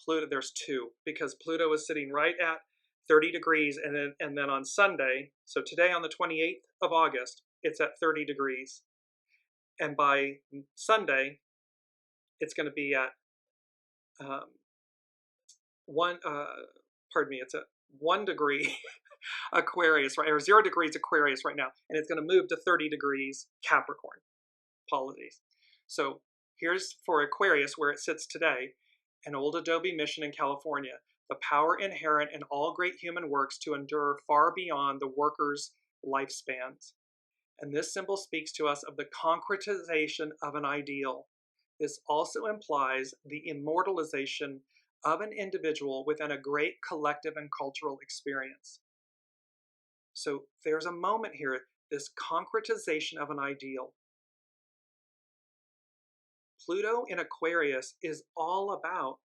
Pluto, there's two, because Pluto is sitting right at 30 degrees, and then on Sunday, so today on the 28th of August, it's at 30 degrees. And by Sunday, it's going to be at it's at 1 degree Aquarius, right, or 0 degrees Aquarius right now, and it's going to move to 30 degrees Capricorn. Apologies. So here's for Aquarius, where it sits today, an old adobe mission in California, the power inherent in all great human works to endure far beyond the worker's lifespans. And this symbol speaks to us of the concretization of an ideal. This also implies the immortalization of an individual within a great collective and cultural experience. So there's a moment here, this concretization of an ideal. Pluto in Aquarius is all about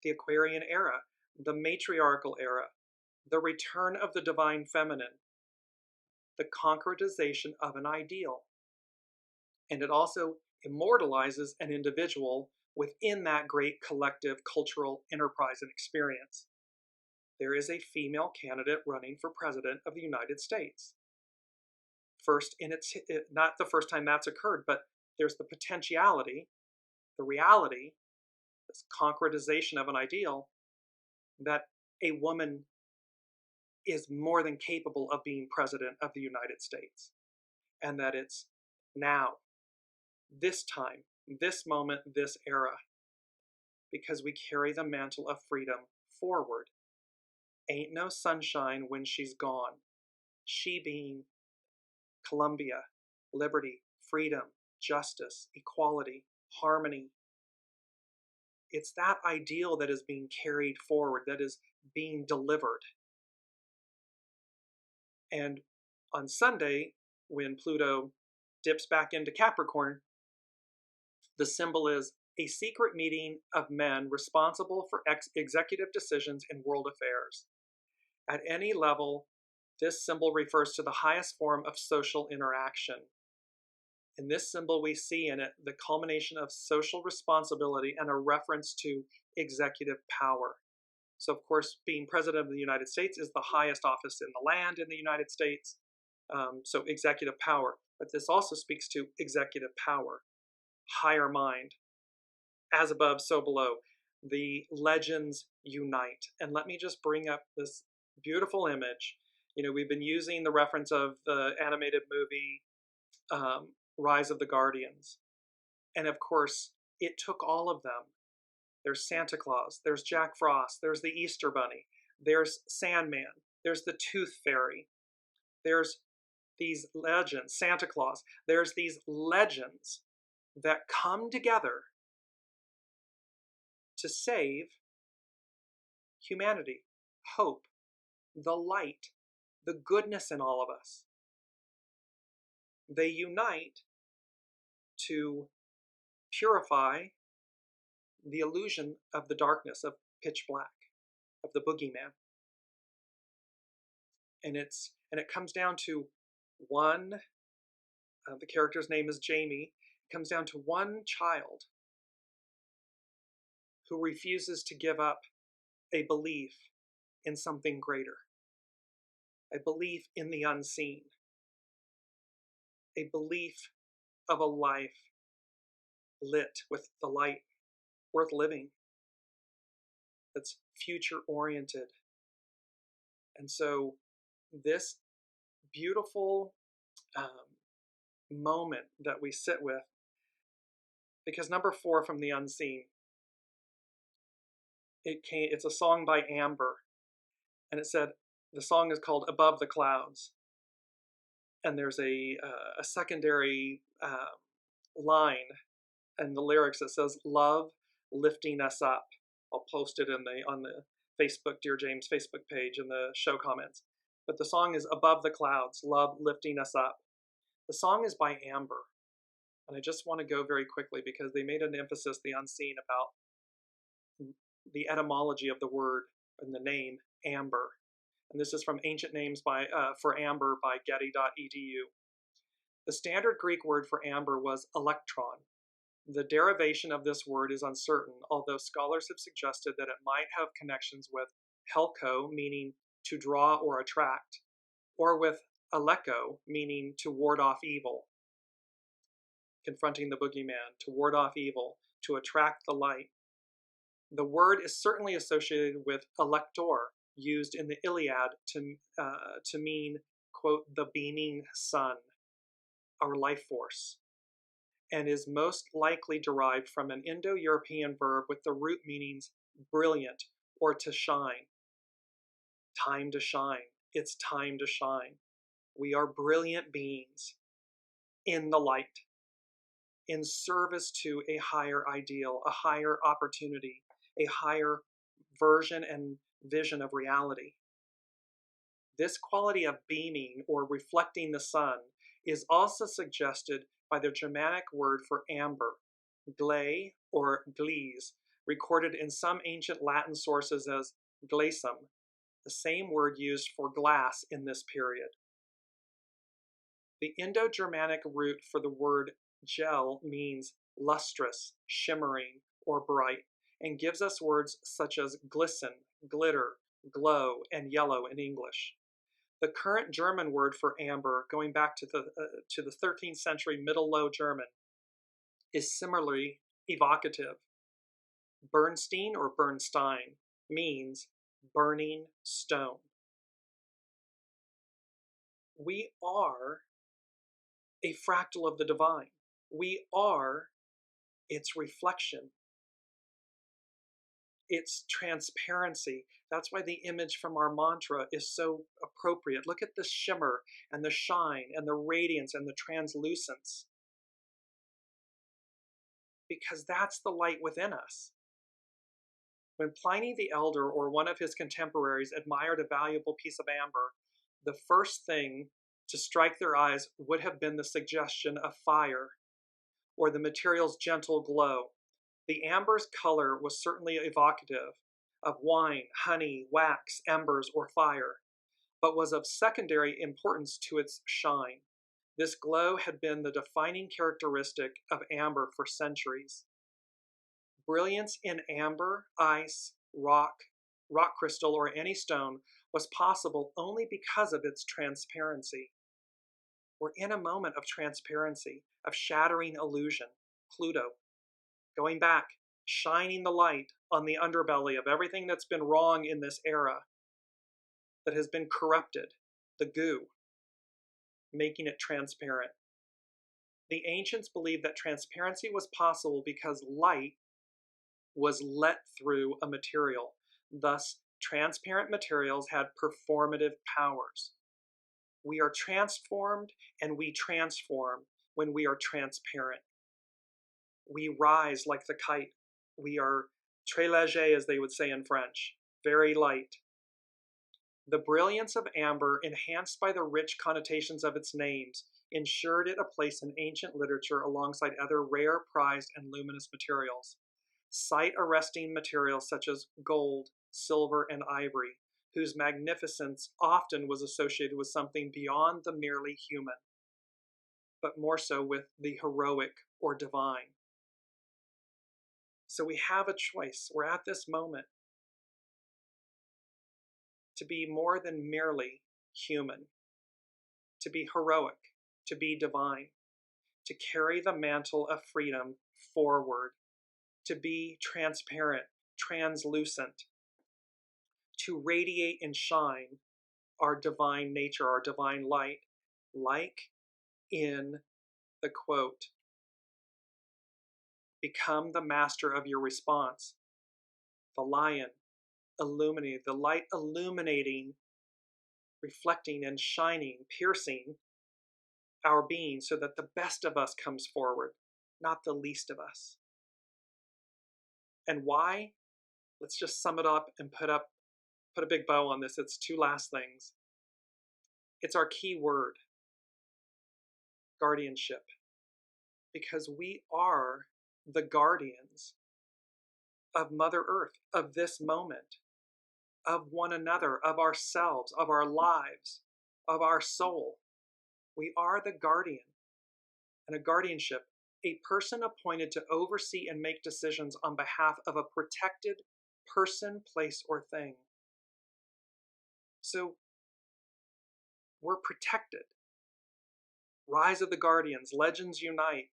the Aquarian era, the matriarchal era, the return of the divine feminine, the concretization of an ideal. And it also immortalizes an individual within that great collective cultural enterprise and experience. There is a female candidate running for president of the United States. Not the first time that's occurred, but there's the potentiality, the reality, this concretization of an ideal, that a woman is more than capable of being president of the United States. And that it's now, this time, this moment, this era, because we carry the mantle of freedom forward. Ain't no sunshine when she's gone. She being Columbia, liberty, freedom, justice, equality, harmony. It's that ideal that is being carried forward, that is being delivered. And on Sunday, when Pluto dips back into Capricorn, the symbol is a secret meeting of men responsible for executive decisions in world affairs. At any level, this symbol refers to the highest form of social interaction. In this symbol, we see in it the culmination of social responsibility and a reference to executive power. So, of course, being president of the United States is the highest office in the land in the United States, so executive power. But this also speaks to executive power, higher mind, as above, so below. The legends unite. And let me just bring up this beautiful image. We've been using the reference of the animated movie Rise of the Guardians. And of course, it took all of them. There's Santa Claus, there's Jack Frost, there's the Easter Bunny, there's Sandman, there's the Tooth Fairy, there's these legends, Santa Claus, there's these legends that come together to save humanity, hope, the light, the goodness in all of us. They unite to purify the illusion of the darkness, of pitch black, of the boogeyman. and it comes down to one. The character's name is Jamie. It comes down to one child who refuses to give up a belief in something greater, a belief in the unseen, a belief of a life lit with the light worth living, that's future oriented. And so this beautiful moment that we sit with, because number 4 from the unseen, it's a song by Amber, and it said, the song is called Above the Clouds, and there's a secondary line in the lyrics that says, love lifting us up. I'll post it on the Facebook, Dearjames Facebook page in the show comments. But the song is Above the Clouds, love lifting us up. The song is by Amber. And I just want to go very quickly because they made an emphasis, the unseen, about the etymology of the word and the name Amber. And this is from Ancient Names for Amber by Getty.edu. The standard Greek word for amber was electron. The derivation of this word is uncertain, although scholars have suggested that it might have connections with helko, meaning to draw or attract, or with aleko, meaning to ward off evil. Confronting the boogeyman, to ward off evil, to attract the light. The word is certainly associated with elector, used in the Iliad to mean, quote, the beaming sun, our life force, and is most likely derived from an Indo-European verb with the root meanings brilliant or to shine. Time to shine. It's time to shine. We are brilliant beings in the light, in service to a higher ideal, a higher opportunity, a higher version and vision of reality. This quality of beaming or reflecting the sun is also suggested by the Germanic word for amber, gle or glees, recorded in some ancient Latin sources as glacum, the same word used for glass in this period. The Indo-Germanic root for the word gel means lustrous, shimmering, or bright, and gives us words such as glisten, glitter, glow, and yellow in English. The current German word for amber, going back to the 13th century Middle Low German, is similarly evocative. Bernstein or Bernstein means burning stone. We are a fractal of the divine. We are its reflection, its transparency. That's why the image from our mantra is so appropriate. Look at the shimmer and the shine and the radiance and the translucence, because that's the light within us. When Pliny the Elder or one of his contemporaries admired a valuable piece of amber, the first thing to strike their eyes would have been the suggestion of fire or the material's gentle glow. The amber's color was certainly evocative of wine, honey, wax, embers, or fire, but was of secondary importance to its shine. This glow had been the defining characteristic of amber for centuries. Brilliance in amber, ice, rock crystal, or any stone was possible only because of its transparency. We're in a moment of transparency, of shattering illusion. Pluto, going back, shining the light on the underbelly of everything that's been wrong in this era, that has been corrupted, the goo, making it transparent. The ancients believed that transparency was possible because light was let through a material. Thus, transparent materials had performative powers. We are transformed and we transform when we are transparent. We rise like the kite. We are très léger, as they would say in French, very light. The brilliance of amber, enhanced by the rich connotations of its names, ensured it a place in ancient literature alongside other rare, prized, and luminous materials. Sight-arresting materials such as gold, silver, and ivory whose magnificence often was associated with something beyond the merely human, but more so with the heroic or divine. So we have a choice. We're at this moment to be more than merely human, to be heroic, to be divine, to carry the mantle of freedom forward, to be transparent, translucent, to radiate and shine our divine nature, our divine light, like in the quote, "Become the master of your response." The lion illuminating, the light illuminating, reflecting and shining, piercing our being so that the best of us comes forward, not the least of us. And why? Let's just sum it up and put a big bow on this. It's two last things. It's our key word, guardianship, because we are the guardians of Mother Earth, of this moment, of one another, of ourselves, of our lives, of our soul. We are the guardian. And a guardianship, a person appointed to oversee and make decisions on behalf of a protected person, place, or thing. So we're protected. Rise of the Guardians, legends unite.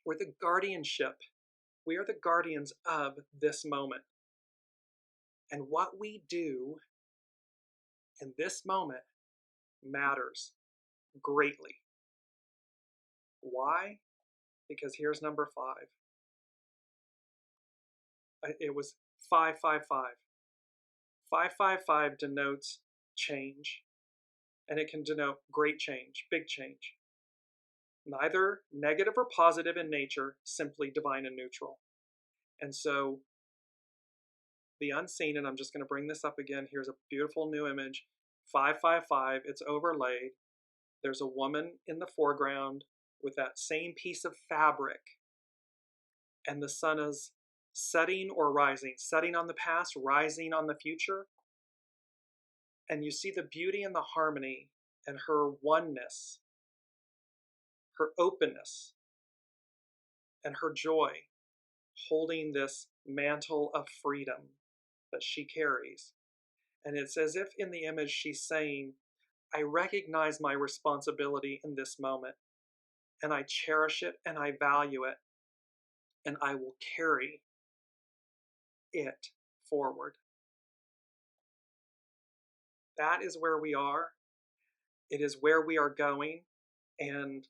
We're the guardianship. We are the guardians of this moment. And what we do in this moment matters greatly. Why? Because here's number 5. It was 555. 555 denotes change, and it can denote great change, big change. Neither negative or positive in nature, simply divine and neutral. And so the unseen, and I'm just going to bring this up again. Here's a beautiful new image. 555, it's overlaid. There's a woman in the foreground with that same piece of fabric. And the sun is setting or rising, setting on the past, rising on the future. And you see the beauty and the harmony and her oneness, her openness, and her joy, holding this mantle of freedom that she carries. And it's as if in the image she's saying, I recognize my responsibility in this moment, and I cherish it, and I value it, and I will carry it forward. That is where we are. It is where we are going. And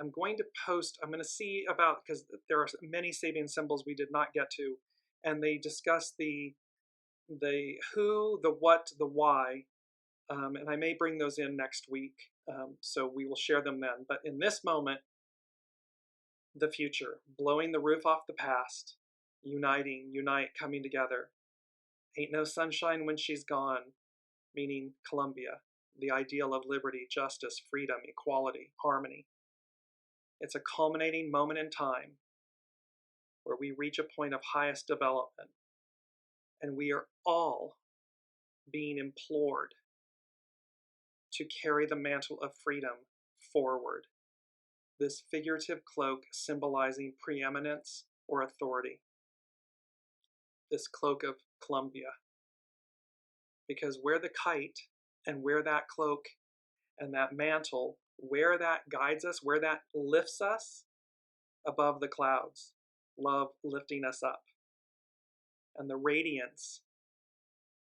I'm going to see about, because there are many Sabian symbols we did not get to, and they discuss the who, the what, the why, and I may bring those in next week, so we will share them then. But in this moment, the future, blowing the roof off the past, unite, coming together. Ain't no sunshine when she's gone, meaning Columbia, the ideal of liberty, justice, freedom, equality, harmony. It's a culminating moment in time where we reach a point of highest development, and we are all being implored to carry the mantle of freedom forward. This figurative cloak symbolizing preeminence or authority. This cloak of Columbia. Because where the kite and where that cloak and that mantle, where that guides us, where that lifts us above the clouds, love lifting us up. And the radiance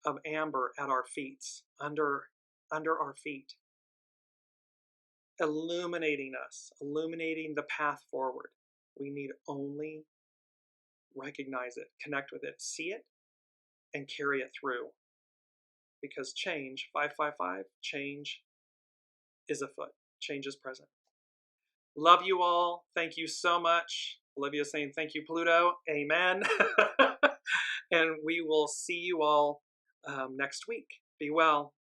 of amber at our feet, under our feet, illuminating us, illuminating the path forward. We need only recognize it, connect with it, see it, and carry it through. Because change, 555, change is afoot. Change is present. Love you all. Thank you so much. Olivia saying thank you, Pluto. Amen. And we will see you all next week. Be well.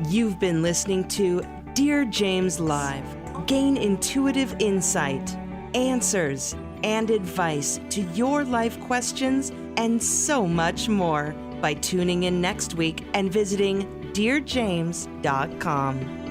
You've been listening to Dearjames Live. Gain intuitive insight, answers, and advice to your life questions, and so much more. by tuning in next week and visiting dearjames.com.